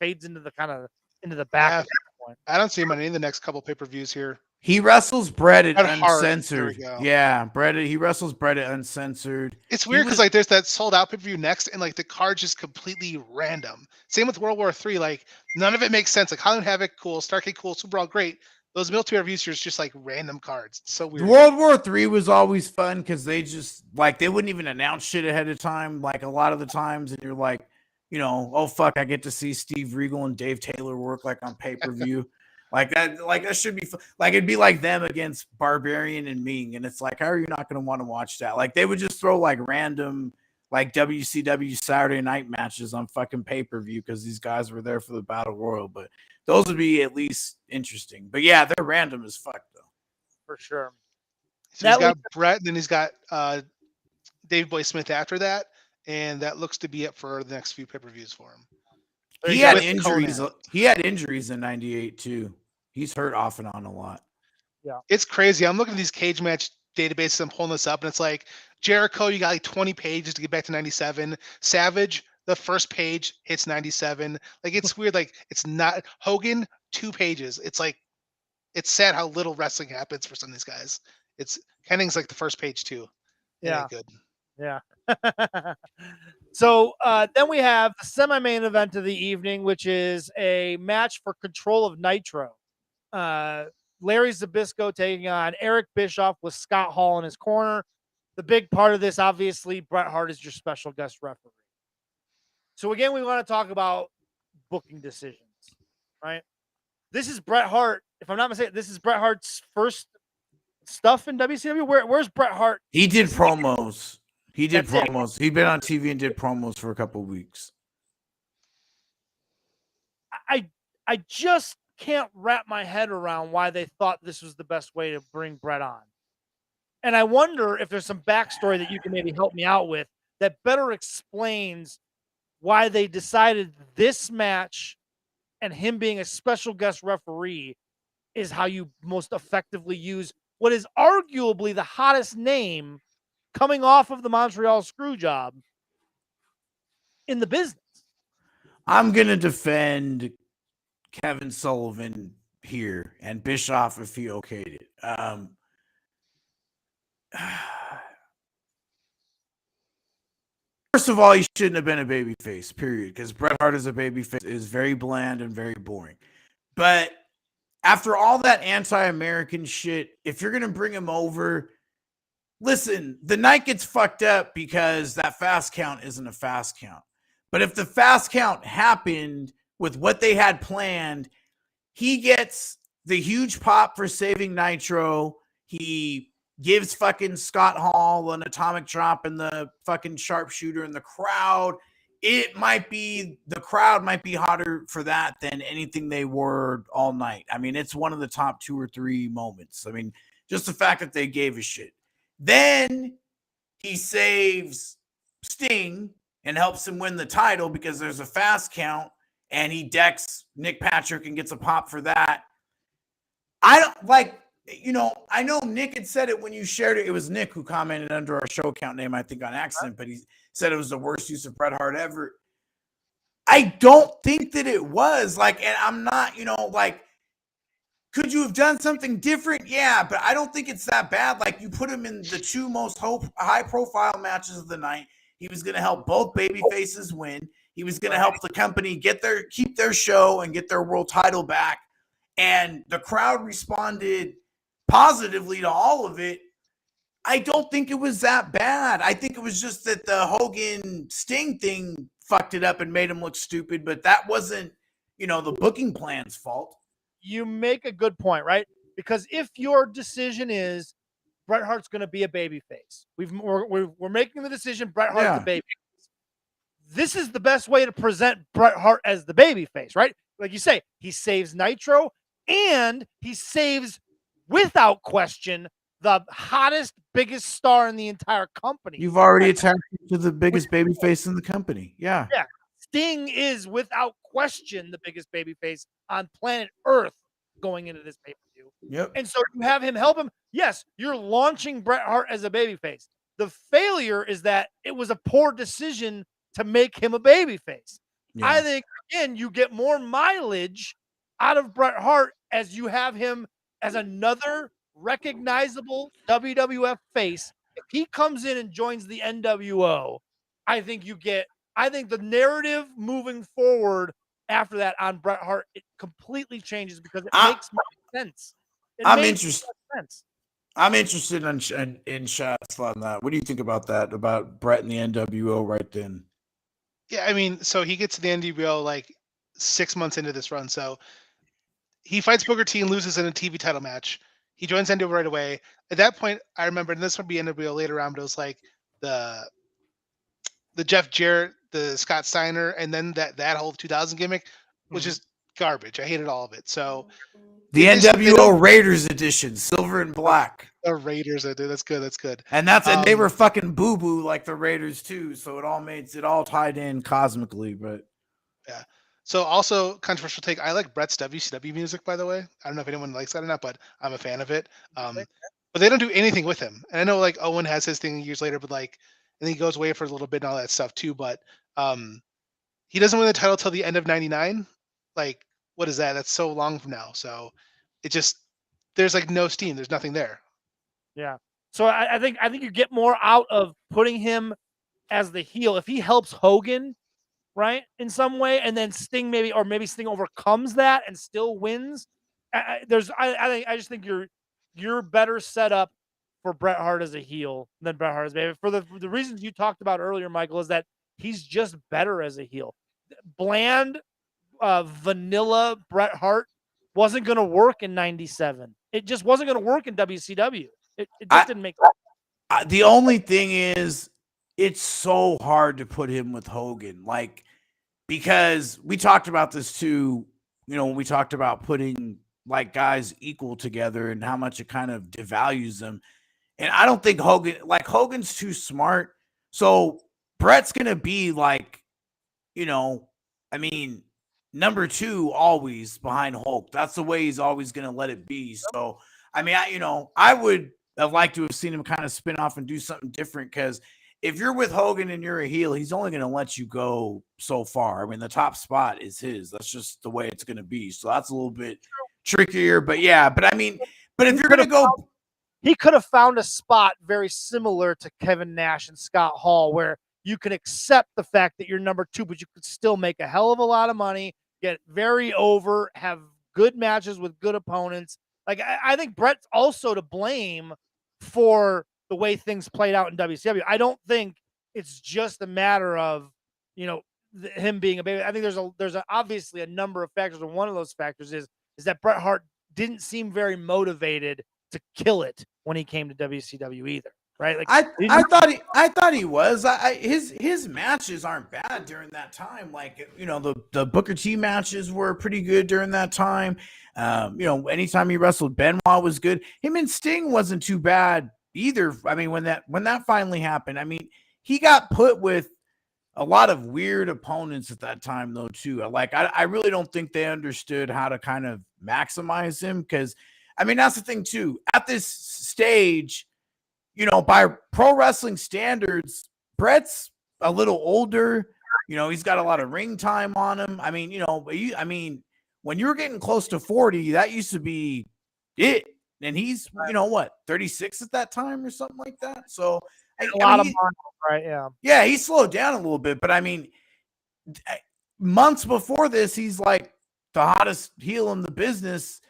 fades into the back at that point. I don't see him on any of the next couple pay-per-views here. He wrestles Bret at Uncensored. Yeah, he wrestles Bret at Uncensored. It's weird because there's that sold out pay-per-view next, and the card's just completely random. Same with World War III. None of it makes sense. Halloween Havoc, cool. Starcade, cool. Super Brawl, great. Those military reviews are just random cards. It's so weird. World War III was always fun because they just they wouldn't even announce shit ahead of time. A lot of the times, and you're like, oh fuck, I get to see Steve Regal and Dave Taylor work on pay-per-view. That should be fun. It'd be like them against Barbarian and Ming, and it's how are you not going to want to watch that? They would just throw random WCW Saturday night matches on fucking pay-per-view because these guys were there for the Battle Royal, but those would be at least interesting. But yeah, they're random as fuck though. For sure. So he's got Bret, and then he's got Dave Boy Smith after that, and that looks to be it for the next few pay-per-views for him. He had injuries. He had injuries in '98 too. He's hurt off and on a lot. Yeah, it's crazy. I'm looking at these cage match databases. I'm pulling this up, and it's Jericho. You got 20 pages to get back to '97. Savage, the first page hits 97. It's weird. It's not Hogan, 2 pages. It's it's sad how little wrestling happens for some of these guys. It's Henning's the first page too. Yeah, good. Yeah. So then we have the semi-main event of the evening, which is a match for control of Nitro. Larry Zbyszko taking on Eric Bischoff with Scott Hall in his corner. The big part of this, obviously, Bret Hart is your special guest referee. So again, we want to talk about booking decisions, right? This is Bret Hart. If I'm not mistaken, this is Bret Hart's first stuff in WCW. Where's Bret Hart? He did promos. He did That's it. promos. He'd been on TV and did promos for a couple of weeks. I just can't wrap my head around why they thought this was the best way to bring Bret on. And I wonder if there's some backstory that you can maybe help me out with that better explains why they decided this match and him being a special guest referee is how you most effectively use what is arguably the hottest name coming off of the Montreal Screwjob in the business. I'm going to defend Kevin Sullivan here and Bischoff if he okayed it. First of all, he shouldn't have been a babyface, period, because Bret Hart as a babyface is very bland and very boring. But after all that anti-American shit, if you're going to bring him over, listen, the night gets fucked up because that fast count isn't a fast count. But if the fast count happened with what they had planned, he gets the huge pop for saving Nitro. He gives fucking Scott Hall an atomic drop and the fucking sharpshooter in the crowd. The crowd might be hotter for that than anything they were all night. I mean, it's one of the top 2 or 3 moments. I mean, just the fact that they gave a shit. Then he saves Sting and helps him win the title because there's a fast count and he decks Nick Patrick and gets a pop for that. I know Nick had said it when you shared it. It was Nick who commented under our show account name, I think on accident, but he said it was the worst use of Bret Hart ever. I don't think that it was and I'm not, could you have done something different? Yeah, but I don't think it's that bad. You put him in the 2 most high-profile matches of the night. He was going to help both babyfaces win. He was going to help the company keep their show and get their world title back. And the crowd responded positively to all of it. I don't think it was that bad. I think it was just that the Hogan Sting thing fucked it up and made him look stupid, but that wasn't, the booking plan's fault. You make a good point, right? Because if your decision is Bret Hart's going to be a babyface, we're making the decision Bret Hart's a babyface. This is the best way to present Bret Hart as the babyface, right? Like you say, he saves Nitro and he saves, without question, the hottest, biggest star in the entire company. You've already attached him to the biggest babyface in the company. Yeah. Yeah. Sting is, without question, the biggest babyface on planet Earth going into this pay-per-view. Yep. And so you have him help him. Yes, you're launching Bret Hart as a babyface. The failure is that it was a poor decision to make him a babyface. Yeah. I think, again, you get more mileage out of Bret Hart as you have him as another recognizable WWF face. If he comes in and joins the NWO, I think the narrative moving forward after that on Bret Hart, it completely changes because it makes more sense. I'm interested in shots on that. What do you think about that? About Bret and the NWO right then? Yeah, I mean, so he gets to the NWO 6 months into this run. So he fights Booker T and loses in a TV title match. He joins NWO right away. At that point, I remember, and this would be NWO later on, but it was the Jeff Jarrett, the Scott Steiner, and then that whole 2000 gimmick was just garbage. I hated all of it. So the NWO Raiders edition, silver and black. The Raiders, that's good. That's good. And and they were fucking boo boo like the Raiders too. So it all tied in cosmically. But yeah. So also controversial take. I like Bret's WCW music, by the way. I don't know if anyone likes that or not, but I'm a fan of it. But they don't do anything with him. And I know Owen has his thing years later, but and then he goes away for a little bit and all that stuff too. But he doesn't win the title till the end of '99. What is that? That's so long from now. So it just there's no steam. There's nothing there. Yeah. So I think you get more out of putting him as the heel if he helps Hogan, right, in some way, and then Sting maybe Sting overcomes that and still wins. I just think you're better set up for Bret Hart as a heel than Bret Hart as a baby. For the reasons you talked about earlier, Michael, is that he's just better as a heel. Bland, vanilla Bret Hart wasn't going to work in '97. It just wasn't going to work in WCW. It just didn't make sense. The only thing is, it's so hard to put him with Hogan, like, because we talked about this too, when we talked about putting like guys equal together and how much it kind of devalues them. And I don't think Hogan's too smart. So Bret's going to be like, number 2 always behind Hulk. That's the way he's always going to let it be. So, I would have liked to have seen him kind of spin off and do something different, because if you're with Hogan and you're a heel, he's only going to let you go so far. I mean, the top spot is his. That's just the way it's going to be. So that's a little bit trickier. But yeah, but if you're going to go, he could have found a spot very similar to Kevin Nash and Scott Hall, where you can accept the fact that you're number 2, but you could still make a hell of a lot of money, get very over, have good matches with good opponents. Like, I think Bret's also to blame for the way things played out in WCW. I don't think it's just a matter of, him being a baby. I think there's obviously a number of factors, and one of those factors is that Bret Hart didn't seem very motivated to kill it when he came to WCW either. Right? Like, I thought he was. His matches aren't bad during that time. Like, the Booker T matches were pretty good during that time. Anytime he wrestled Benoit was good. Him and Sting wasn't too bad either. I mean, when that finally happened, I mean, he got put with a lot of weird opponents at that time though too. Like, I really don't think they understood how to kind of maximize him, because I mean, that's the thing too. At this stage, by pro wrestling standards, Bret's a little older. He's got a lot of ring time on him. I mean, when you were getting close to 40, that used to be it. And he's, 36 at that time or something like that. So a lot of money, right? Yeah. Yeah, he slowed down a little bit, but I mean, months before this, he's like the hottest heel in the business,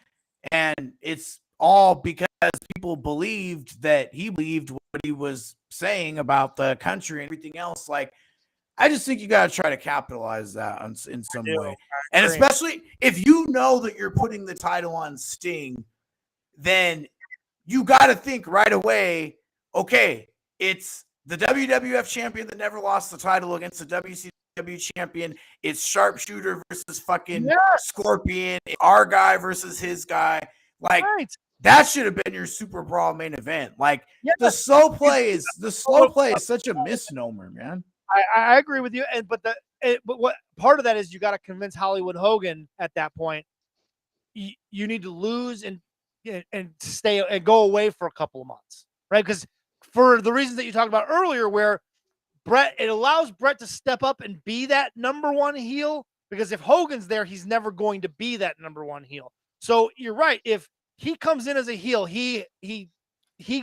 and it's all because people believed that he believed what he was saying about the country and everything else. Like, I just think you got to try to capitalize that in some way. And especially if you know that you're putting the title on Sting, then you got to think right away, okay, it's the WWF champion that never lost the title against the WCW champion. It's Sharpshooter versus fucking Scorpion. Our guy versus his guy. Like, that should have been your Super Brawl main event. Like, the slow play is such a misnomer, man. I agree with you, but what part of that is you got to convince Hollywood Hogan at that point. You need to lose and stay and go away for a couple of months, right? Because for the reasons that you talked about earlier, where it allows Bret to step up and be that number 1 heel. Because if Hogan's there, he's never going to be that number 1 heel. So you're right. If he comes in as a heel, he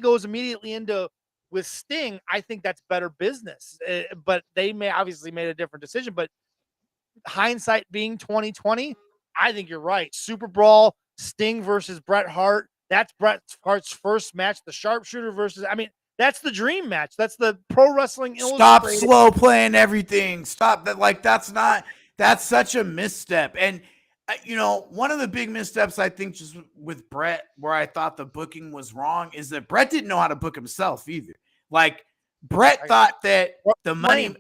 goes immediately into with Sting. I think that's better business. But they obviously made a different decision. But hindsight being 2020, I think you're right. Super Brawl, Sting versus Bret Hart. That's Bret Hart's first match. The Sharpshooter versus. I mean, that's the dream match. That's the Pro Wrestling Illustrated. Stop slow playing everything. Stop that. Like, that's such a misstep. And one of the big missteps, I think, just with Bret, where I thought the booking was wrong, is that Bret didn't know how to book himself either. Like, Bret thought that the money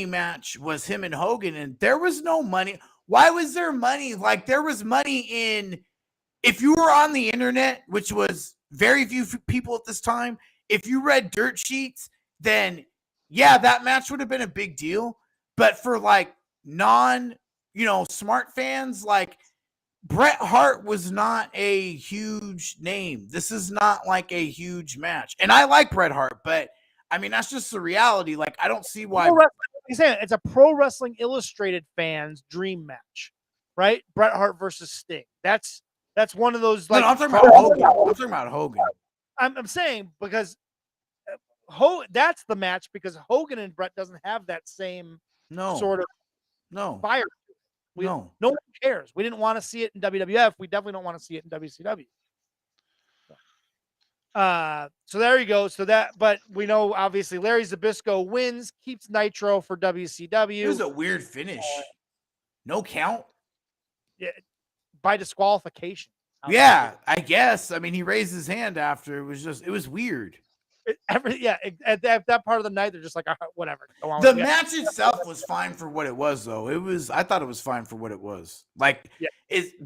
match was him and Hogan, and there was no money. Why was there money? Like, there was money if you were on the internet, which was very few people at this time. If you read dirt sheets, then yeah, that match would have been a big deal. But for like smart fans, like, Bret Hart was not a huge name. This is not like a huge match. And I like Bret Hart, but I mean, that's just the reality. Like, I don't see why. It's a Pro Wrestling Illustrated fans' dream match, right? Bret Hart versus Sting. That's one of those. Like, no, I'm talking about Hogan. I'm talking about Hogan. I'm saying because that's the match, because Hogan and Bret doesn't have that same sort of fire. No one cares. We didn't want to see it in WWF. We definitely don't want to see it in WCW. So there you go. So that, but we know obviously Larry Zbyszko wins, keeps Nitro for WCW. It was a weird finish. No count. Yeah, by disqualification. Yeah, I guess. I mean, he raised his hand after. It was weird. At that part of the night, they're just like, whatever. Go on The with it. match itself was fine for what it was, though. I thought it was fine for what it was. Like,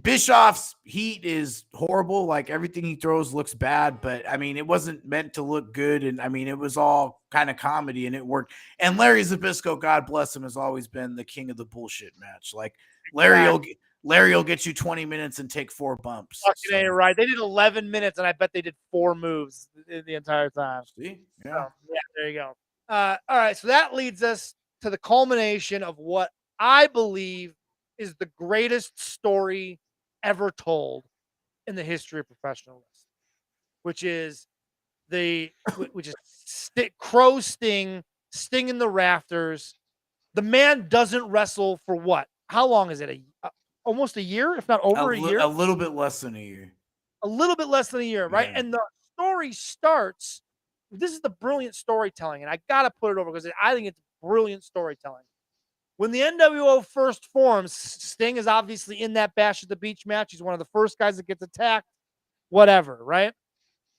Bischoff's heat is horrible. Like, everything he throws looks bad, but I mean, it wasn't meant to look good. And I mean, it was all kind of comedy and it worked. And Larry Zbyszko, God bless him, has always been the king of the bullshit match. Like, Larry will get you 20 minutes and take 4 bumps. Fucking A, right. They did 11 minutes, and I bet they did 4 moves the entire time. See? Yeah. So, yeah, there you go. All right, so that leads us to the culmination of what I believe is the greatest story ever told in the history of professional wrestling, which is Crow Sting in the rafters. The man doesn't wrestle for what? How long is it? Almost a year, if not over a year. A little bit less than a year. A little bit less than a year, right? Yeah. And the story starts. This is the brilliant storytelling, and I gotta put it over because I think it's brilliant storytelling. When the NWO first forms, Sting is obviously in that Bash at the Beach match. He's one of the first guys that gets attacked, whatever, right?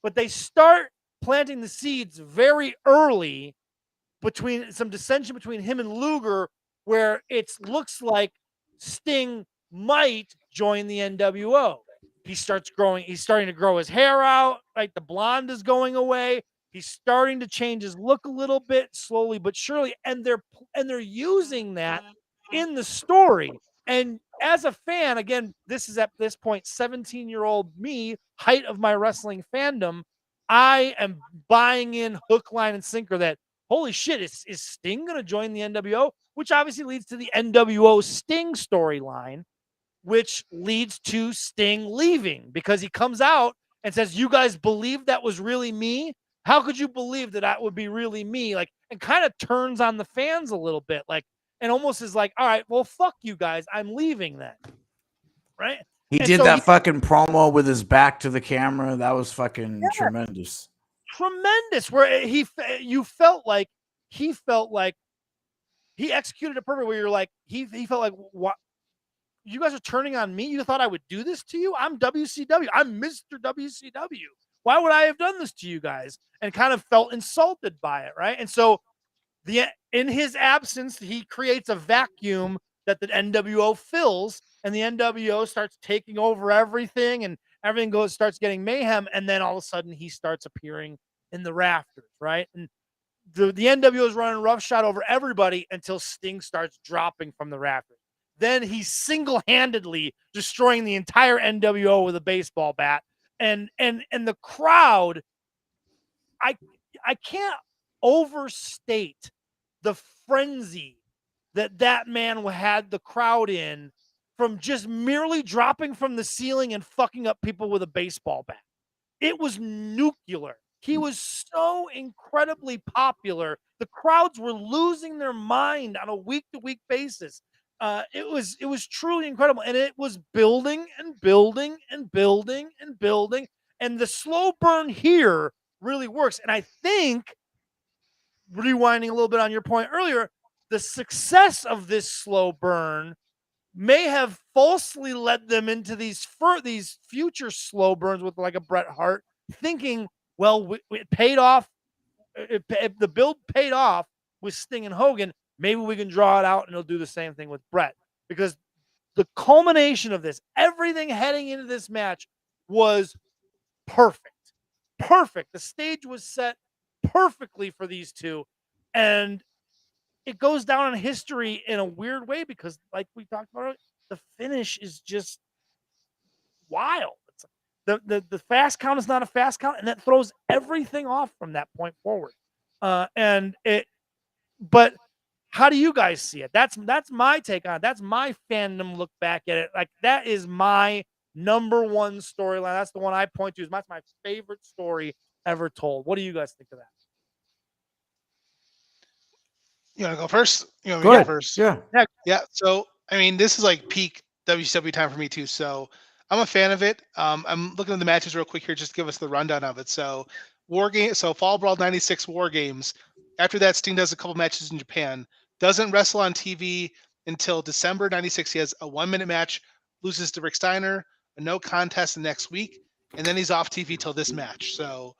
But they start planting the seeds very early between some dissension between him and Luger, where it looks like Sting might join the NWO. He's starting to grow his hair out, like the blonde is going away. He's starting to change his look a little bit, slowly but surely, and they're using that in the story. And as a fan, again, this is at this point 17-year-old me, height of my wrestling fandom, I am buying in hook, line, and sinker that holy shit, is Sting going to join the NWO? Which obviously leads to the NWO Sting storyline, which leads to Sting leaving because he comes out and says, "You guys believe that was really me? How could you believe that would be really me?" Like, and kind of turns on the fans a little bit, like, and almost is like, "All right, well, fuck you guys, I'm leaving then." Right? He did that fucking promo with his back to the camera. That was fucking tremendous. Tremendous. Where you felt like he executed it perfectly. Where you're like, he felt like, what? You guys are turning on me? You thought I would do this to you? I'm WCW. I'm Mr. WCW. Why would I have done this to you guys? And kind of felt insulted by it, right? And so in his absence, he creates a vacuum that the NWO fills, and the NWO starts taking over everything, and everything starts getting mayhem, and then all of a sudden he starts appearing in the rafters, right? And the NWO is running roughshod over everybody until Sting starts dropping from the rafters. Then he's single-handedly destroying the entire NWO with a baseball bat. And the crowd, I can't overstate the frenzy that man had the crowd in from just merely dropping from the ceiling and fucking up people with a baseball bat. It was nuclear. He was so incredibly popular. The crowds were losing their mind on a week-to-week basis. It was truly incredible, and it was building and building and building and building, and the slow burn here really works. And I think, rewinding a little bit on your point earlier, the success of this slow burn may have falsely led them into these future slow burns with like a Bret Hart, thinking, well, it paid off. If the build paid off with Sting and Hogan, maybe we can draw it out and he'll do the same thing with Bret. Because the culmination of this, everything heading into this match was perfect. Perfect. The stage was set perfectly for these two. And it goes down in history in a weird way because, like we talked about, the finish is just wild. The fast count is not a fast count, and that throws everything off from that point forward. But how do you guys see it? That's my take on it. That's my fandom look back at it. Like, that is my number one storyline. That's the one I point to. That's my favorite story ever told. What do you guys think of that? You want to go first? You want me to go first? Yeah. Yeah. So, I mean, this is like peak WCW time for me too. So, I'm a fan of it. I'm looking at the matches real quick here, just to give us the rundown of it. So, Fall Brawl '96 War Games. After that, Sting does a couple matches in Japan. Doesn't wrestle on TV until December '96. He has a 1-minute match, loses to Rick Steiner, a no contest the next week, and then he's off TV till this match. So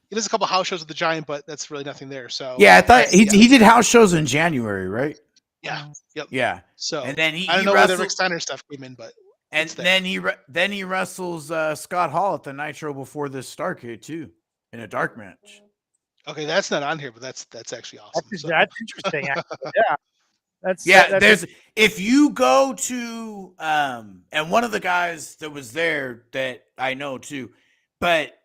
he does a couple house shows with the Giant, but that's really nothing there. So Yeah, I thought he yeah. he did house shows in January, right? Yeah, yep. Yeah. So And then I don't he know where the Rick wrestled, Steiner stuff came in, but and it's there. then he wrestles Scott Hall at the Nitro before this Starcade too, in a dark match. Okay, that's not on here, but that's actually awesome. That's, So, that's interesting. Actually. Yeah, that's Yeah, there's if you go to and one of the guys that was there that I know too, but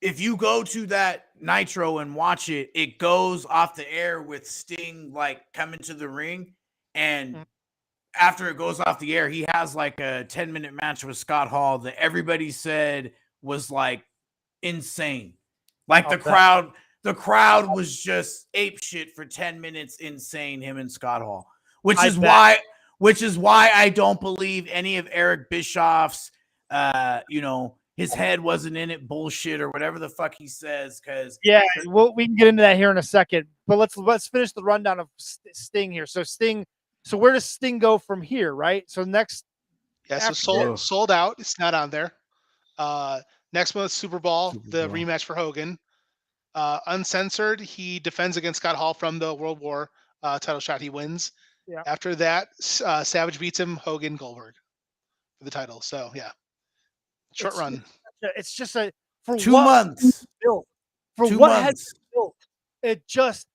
if you go to that Nitro and watch it, it goes off the air with Sting like coming to the ring, and after it goes off the air, he has like a 10-minute match with Scott Hall that everybody said was like insane. Like the crowd was just ape shit for 10 minutes, insane, him and Scott Hall. Which is why I don't believe any of Eric Bischoff's his head wasn't in it bullshit or whatever the fuck he says, because we can get into that here in a second, but let's finish the rundown of Sting here. So where does Sting go from here, right? So next, sold out. It's not on there. Next month, Super Bowl, the rematch for Hogan. Uncensored, he defends against Scott Hall from the World War title shot. He wins. Yeah. After that, Savage beats him, Hogan, Goldberg for the title. So yeah, short run. It's just a for 2 what months. Built, for 2 what months. has been built. It just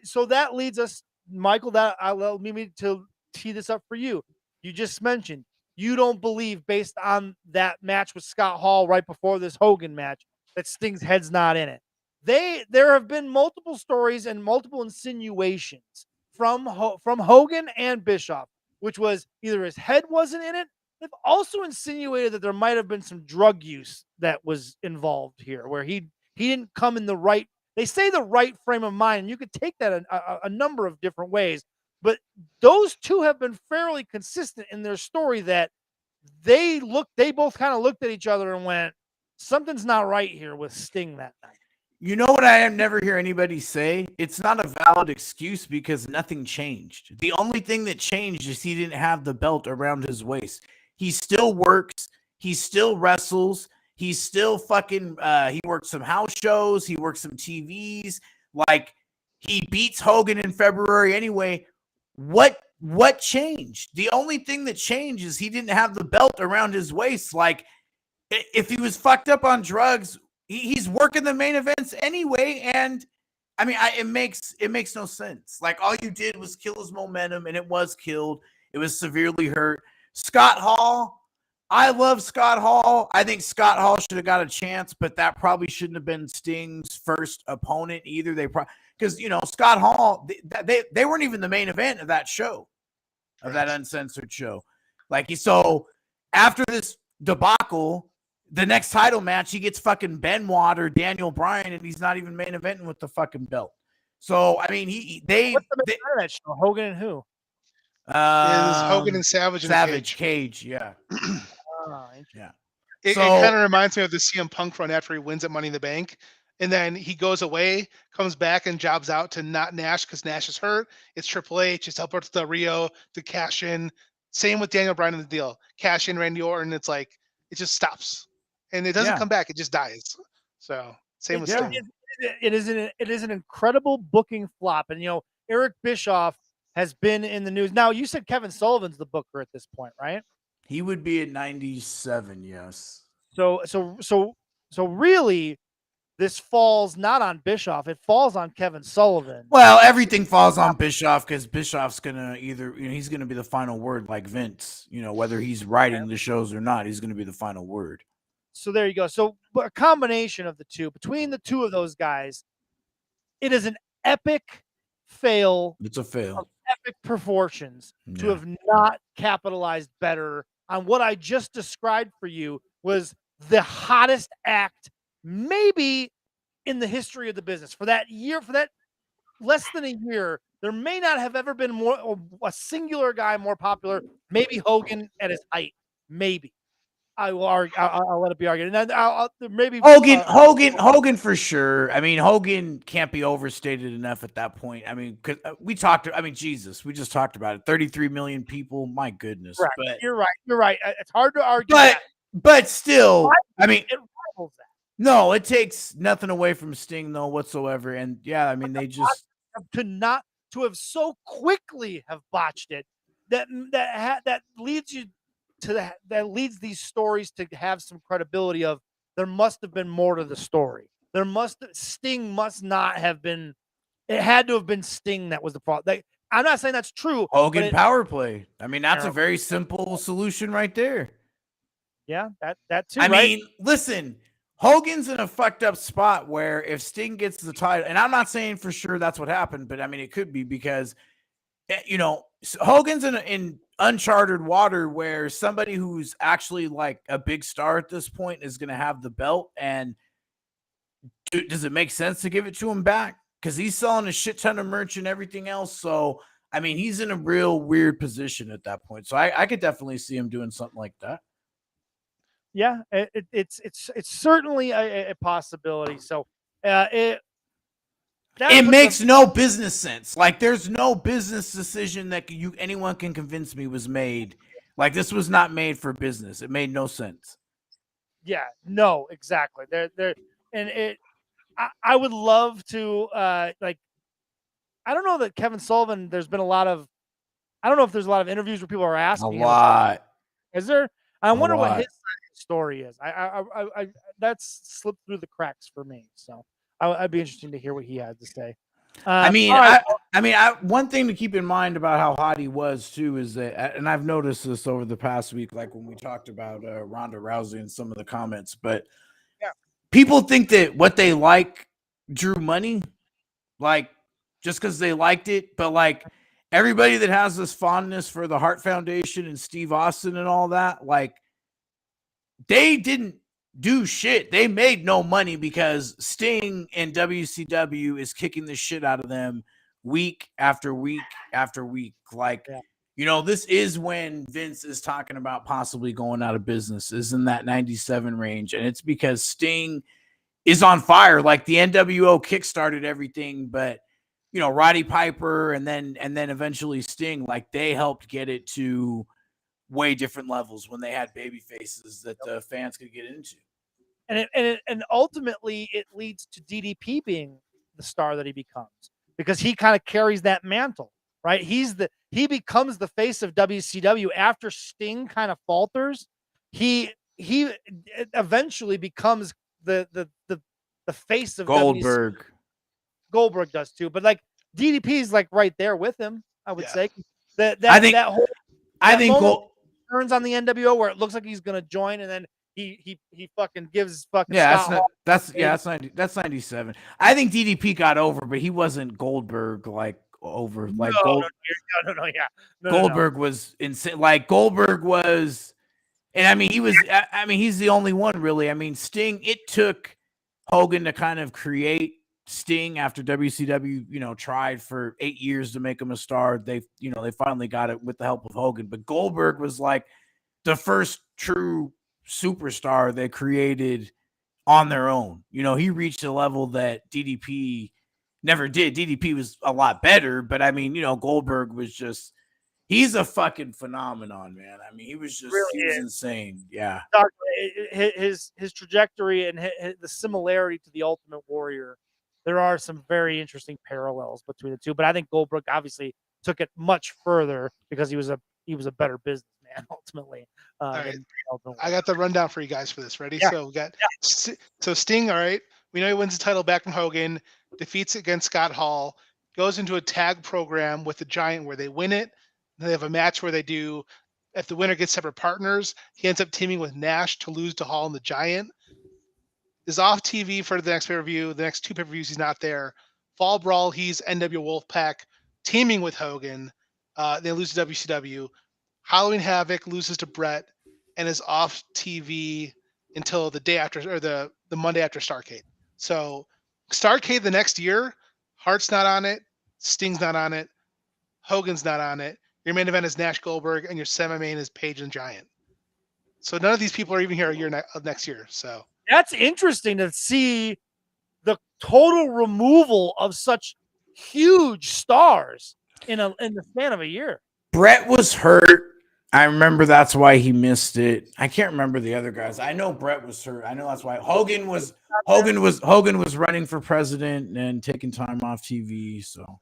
so that leads us, Michael. That I allow me to tee this up for you. You just mentioned you don't believe, based on that match with Scott Hall right before this Hogan match, that Sting's head's not in it. There have been multiple stories and multiple insinuations from Hogan and Bischoff, which was either his head wasn't in it. They've also insinuated that there might have been some drug use that was involved here, where he didn't come in the right. They say the right frame of mind, and you could take that a number of different ways. But those two have been fairly consistent in their story that they both kind of looked at each other and went, something's not right here with Sting that night. You know what I never hear anybody say? It's not a valid excuse because nothing changed. The only thing that changed is he didn't have the belt around his waist. He still works. He still wrestles. He's still fucking, he works some house shows. He works some TVs. Like, he beats Hogan in February anyway. What changed? The only thing that changed is he didn't have the belt around his waist. Like, if he was fucked up on drugs, he's working the main events anyway. And I mean, it makes no sense. Like, all you did was kill his momentum, and it was killed. It was severely hurt. Scott Hall, I love Scott Hall. I think Scott Hall should have got a chance, but that probably shouldn't have been Sting's first opponent either. Because Scott Hall, they weren't even the main event of that show, of that uncensored show. So after this debacle, the next title match, he gets fucking Benoit or Daniel Bryan, and he's not even main eventing with the fucking belt. So I mean, What's the main event of that show? Hogan and who? Is Hogan and Savage in Cage, yeah. Yeah. It kind of reminds me of the CM Punk run after he wins at Money in the Bank. And then he goes away, comes back, and jobs out to not Nash because Nash is hurt. It's Triple H. It's Alberto Del Rio to cash in. Same with Daniel Bryan in the deal. Cash in Randy Orton. It's like, it just stops. And it doesn't come back. It just dies. So same with Sting. It is an incredible booking flop. And, Eric Bischoff has been in the news. Now, you said Kevin Sullivan's the booker at this point, right? He would be at 97, yes. So really, this falls not on Bischoff. It falls on Kevin Sullivan. Well, everything falls on Bischoff because Bischoff's going to he's going to be the final word like Vince. Whether he's writing the shows or not, he's going to be the final word. So there you go. So a combination of the two, between the two of those guys, it is an epic fail. It's a fail. Of epic proportions to have not capitalized better on what I just described for you was the hottest act maybe in the history of the business. For that less than a year, there may not have ever been a singular guy more popular. Maybe Hogan at his height. Maybe. I will argue. I'll let it be argued, and then I'll maybe Hogan for sure. I mean, Hogan can't be overstated enough at that point. I mean, cause we talked. I mean, Jesus, we just talked about it. 33 million people. My goodness. correct. But You're right. You're right. It's hard to argue that. but still, I mean, It rivals that. no, it takes nothing away from Sting though whatsoever. And yeah, I mean, they just to have so quickly have botched it that leads you to that leads these stories to have some credibility of there must have been more to the story. Sting must not have been. It had to have been Sting that was the problem. I'm not saying that's true. Hogan power play. I mean, that's a Terrible. very simple solution right there. Yeah, that too. I right? mean, listen, Hogan's in a fucked up spot where if Sting gets the title, and I'm not saying for sure that's what happened, but I mean, it could be because, you know, Hogan's in uncharted water where somebody who's actually like a big star at this point is going to have the belt. And does it make sense to give it to him back? Because he's selling a shit ton of merch and everything else. So, I mean, he's in a real weird position at that point. So I could definitely see him doing something like that. Yeah, it's certainly a possibility. So it makes no business sense. Like there's no business decision that anyone can convince me was made. Like this was not made for business. It made no sense. Yeah, no, exactly. I would love to like. I don't know that Kevin Sullivan. There's been a lot of. I don't know if there's a lot of interviews where people are asking. A lot. Is there? I wonder what his story is. I that's slipped through the cracks for me. So I'd be interested to hear what he had to say. I mean, one thing to keep in mind about how hot he was too is that, and I've noticed this over the past week, like when we talked about Ronda Rousey and some of the comments, but people think that what they like drew money, like just because they liked it, but like everybody that has this fondness for the Hart Foundation and Steve Austin and all that, like they didn't do shit. They made no money because Sting and WCW is kicking the shit out of them week after week after week. Like, you know, this is when Vince is talking about possibly going out of business, is in that 97 range. And it's because Sting is on fire. Like the NWO kickstarted everything, but you know, Roddy Piper and then eventually Sting, like they helped get it to way different levels when they had baby faces that the fans could get into. And ultimately it leads to DDP being the star that he becomes because he kind of carries that mantle, right? He becomes the face of WCW after Sting kind of falters. He eventually becomes the face of Goldberg. WCW. Goldberg does too, but like DDP is like right there with him. I would say I think turns on the NWO where it looks like he's gonna join, and then he fucking gives fucking that's 97. I think DDP got over, but he wasn't Goldberg like over like Goldberg was insane. Like Goldberg was, and I mean he's the only one really. I mean Sting. It took Hogan to kind of create Sting after WCW, you know, tried for 8 years to make him a star. They finally got it with the help of Hogan. But Goldberg was like the first true superstar they created on their own. You know, he reached a level that DDP never did. DDP was a lot better, but I mean, you know, Goldberg was just, he's a fucking phenomenon, man. I mean, he was insane. Yeah. His trajectory and the similarity to the Ultimate Warrior, there are some very interesting parallels between the two, but I think Goldberg obviously took it much further because he was a better businessman ultimately. Right. I got the rundown for you guys for this. Ready? Yeah. So we got so Sting. All right, we know he wins the title back from Hogan, defeats it against Scott Hall, goes into a tag program with the Giant where they win it. Then they have a match where they do. If the winner gets separate partners, he ends up teaming with Nash to lose to Hall and the Giant. Is off TV for the next pay-per-view. The next two pay-per-views, he's not there. Fall Brawl, he's NW Wolfpack teaming with Hogan. They lose to WCW. Halloween Havoc loses to Bret and is off TV until the day after, or the Monday after Starcade. So Starcade the next year, Hart's not on it, Sting's not on it, Hogan's not on it. Your main event is Nash Goldberg, and your semi-main is Page and Giant. So none of these people are even here a year next year. So That's interesting to see the total removal of such huge stars in the span of a year. Bret was hurt. I remember that's why he missed it. I can't remember the other guys. I know Bret was hurt. I know that's why Hogan was running for president and taking time off TV. So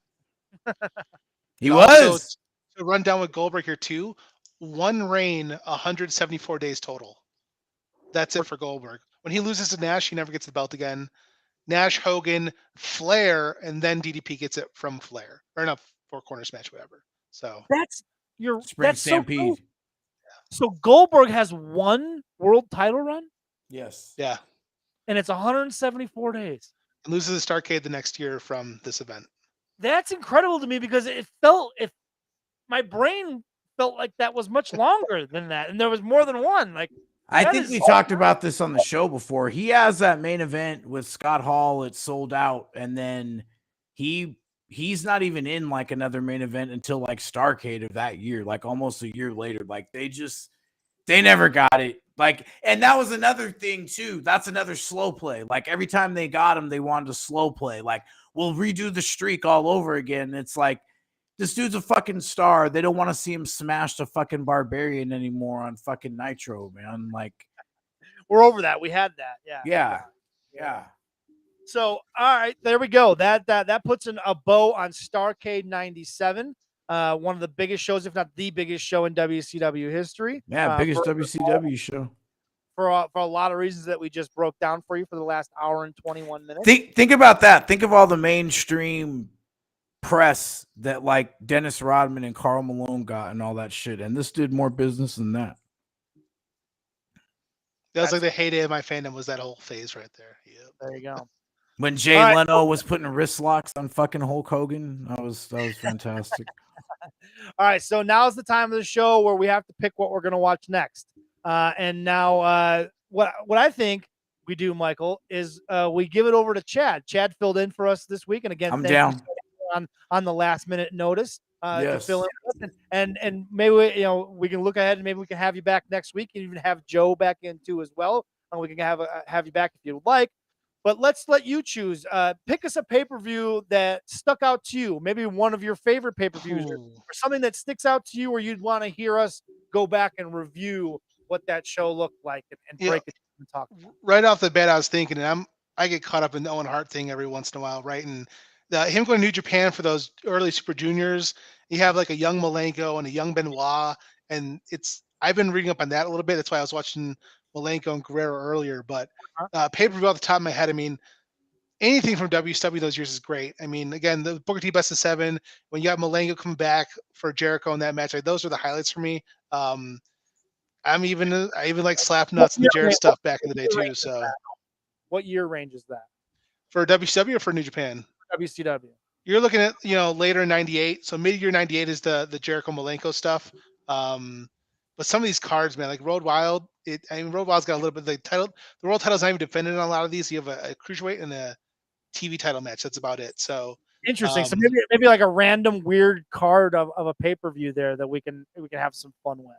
he and was. also to run down with Goldberg here too. One reign, 174 days total. That's it for Goldberg. When he loses to Nash, he never gets the belt again. Nash, Hogan, Flair, and then DDP gets it from Flair. Or not, Four Corners match, whatever. So That's Spring Stampede. So cool. So Goldberg has one world title run? Yes. Yeah. And it's 174 days. And loses the Starcade the next year from this event. That's incredible to me because if my brain felt like that was much longer than that, and there was more than one. Like I think we talked about this on the show before. He has that main event with Scott Hall. It's sold out, and then he's not even in like another main event until like Starcade of that year, like almost a year later. Like they never got it. Like, and that was another thing too. That's another slow play. Like every time they got him, they wanted to slow play. Like, we'll redo the streak all over again. It's like, this dude's a fucking star. They don't want to see him smash the fucking Barbarian anymore on fucking Nitro, man. Like, we're over that. We had that. Yeah. So, all right, there we go. That puts a bow on Starcade 97. One of the biggest shows, if not the biggest show in WCW history. Yeah, biggest WCW show. For a lot of reasons that we just broke down for you for the last hour and 21 minutes. Think about that. Think of all the mainstream press that like Dennis Rodman and Karl Malone got and all that shit. And this did more business than that. That was like the heyday of my fandom, was that whole phase right there. Yep. There you go. When Jay Leno was putting wrist locks on fucking Hulk Hogan, that was fantastic. All right, so now's the time of the show where we have to pick what we're going to watch next. And now what I think we do, Michael, is we give it over to Chad. Chad filled in for us this week, and again, I'm down on the last minute notice to yes. fill in. And maybe we can look ahead and maybe we can have you back next week and even have Joe back in too as well. And we can have you back if you would like. But let's let you choose. Pick us a pay-per-view that stuck out to you. Maybe one of your favorite pay-per-views or something that sticks out to you where you'd want to hear us go back and review what that show looked like and break it and talk about it. Right off the bat, I was thinking, and I get caught up in the Owen Hart thing every once in a while, right? And him going to New Japan for those early Super Juniors, you have like a young Malenko and a young Benoit, and I've been reading up on that a little bit. That's why I was watching Malenko and Guerrero earlier, but pay-per-view off the top of my head, I mean, anything from WCW those years is great. I mean, again, the Booker T Best of 7, when you got Malenko coming back for Jericho in that match, like, those are the highlights for me. I even like slap nuts and the Jarrett stuff back in the day too. So, what year range is that for WCW or for New Japan? WCW. You're looking at later in '98, so mid-year '98 is the Jericho Malenko stuff. But some of these cards, man, like Road Wild, Road Wild's got a little bit of the title. The world title's not even defended on a lot of these. You have a cruiserweight and a TV title match. That's about it. So interesting. So maybe like a random weird card of a pay-per-view there that we can have some fun with.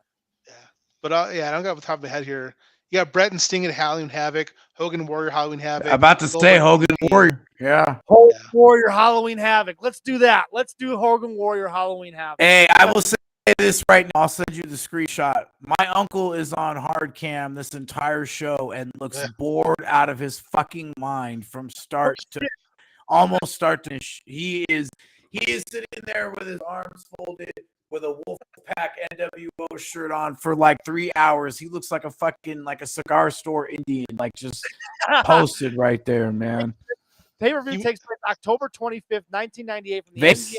Yeah, but I don't got off the top of my head here. You got Bret and Sting at Halloween Havoc, Hogan Warrior Halloween Havoc. About to say Hogan Warrior. Yeah. Hogan Warrior Halloween Havoc. Let's do that. Let's do Hogan Warrior Halloween Havoc. Hey, I will say this right now. I'll send you the screenshot. My uncle is on hard cam this entire show and looks bored out of his fucking mind from start to finish. He is sitting there with his arms folded with a Wolfpack NWO shirt on for like 3 hours. He looks like a cigar store Indian, like just posted right there, man. Pay-per-view takes place October 25th, 1998 from the MGM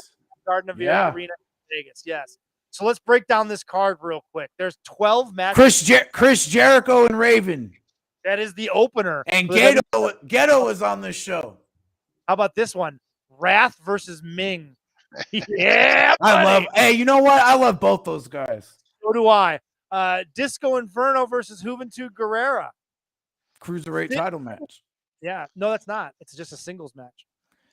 Garden of Arena in Vegas. Yes. So let's break down this card real quick. There's 12 matches. Chris Jericho and Raven. That is the opener. And Ghetto is on this show. How about this one? Wrath versus Ming. Yeah, hey, you know what? I love both those guys. So do I. Disco Inferno versus Juventud Guerrera. Cruiserweight title match. Yeah. No, that's not. It's just a singles match.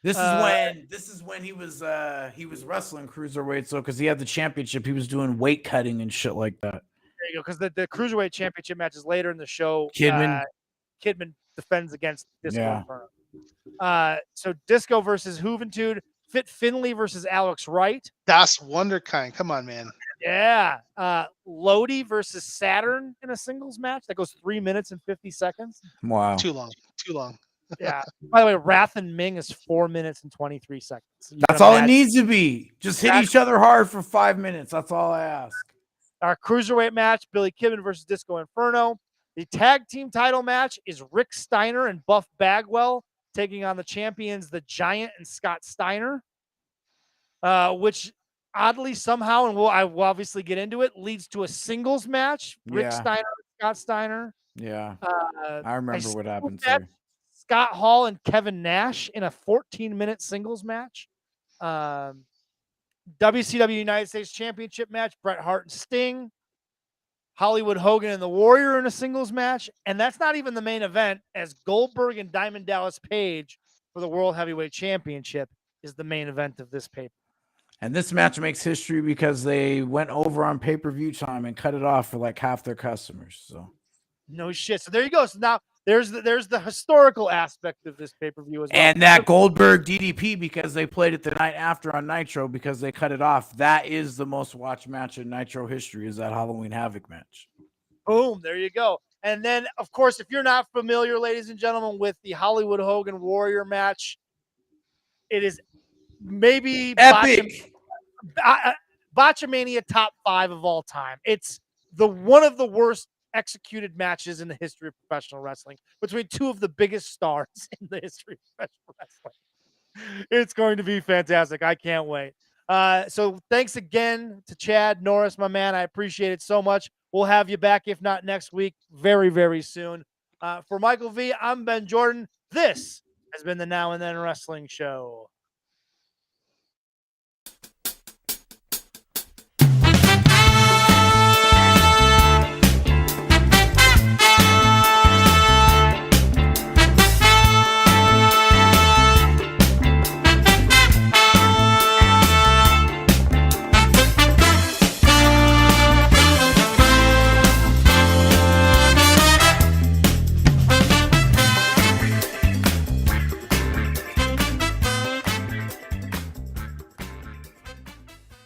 This is when he was wrestling cruiserweight, so because he had the championship, he was doing weight cutting and shit like that. you go, because the Cruiserweight Championship match is later in the show. Kidman. Kidman defends against Disco Yeah. Inferno. So Disco versus Juventud, Fit Finley versus Alex Wright. Das Wunderkind. Come on, man. Yeah. Lodi versus Saturn in a singles match that goes 3 minutes and 50 seconds. Wow. Too long. Too long. Yeah. By the way, Wrath and Ming is 4 minutes and 23 seconds. You That's can all it imagine. needs to be. Just hit each other hard for 5 minutes. That's all I ask. Our Cruiserweight match, Billy Kibben versus Disco Inferno. The tag team title match is Rick Steiner and Buff Bagwell taking on the champions, the Giant and Scott Steiner, which oddly somehow, and I will obviously get into it, leads to a singles match. Rick Yeah. Steiner and Scott Steiner. Yeah. I I remember what happened too. Scott Hall and Kevin Nash in a 14-minute singles match. WCW United States Championship match, Bret Hart and Sting. Hollywood Hogan and the Warrior in a singles match. And that's not even the main event, as Goldberg and Diamond Dallas Page for the World Heavyweight Championship is the main event of this paper. And this match makes history because they went over on pay-per-view time and cut it off for like half their customers. So no shit. So there you go. So now there's the historical aspect of this pay-per-view as well. And that Goldberg DDP, because they played it the night after on Nitro because they cut it off. That is the most watched match in Nitro history, is that Halloween Havoc match. Boom, there you go. And then, of course, if you're not familiar, ladies and gentlemen, with the Hollywood Hogan Warrior match, it is maybe epic. Botchamania top 5 of all time. It's one of the worst executed matches in the history of professional wrestling between two of the biggest stars in the history of professional wrestling. It's going to be fantastic. I can't wait. So thanks again to Chad Norris, my man. I appreciate it so much. We'll have you back, if not next week, very, very soon. For Michael V, I'm Ben Jordan. This has been the Now and Then Wrestling Show.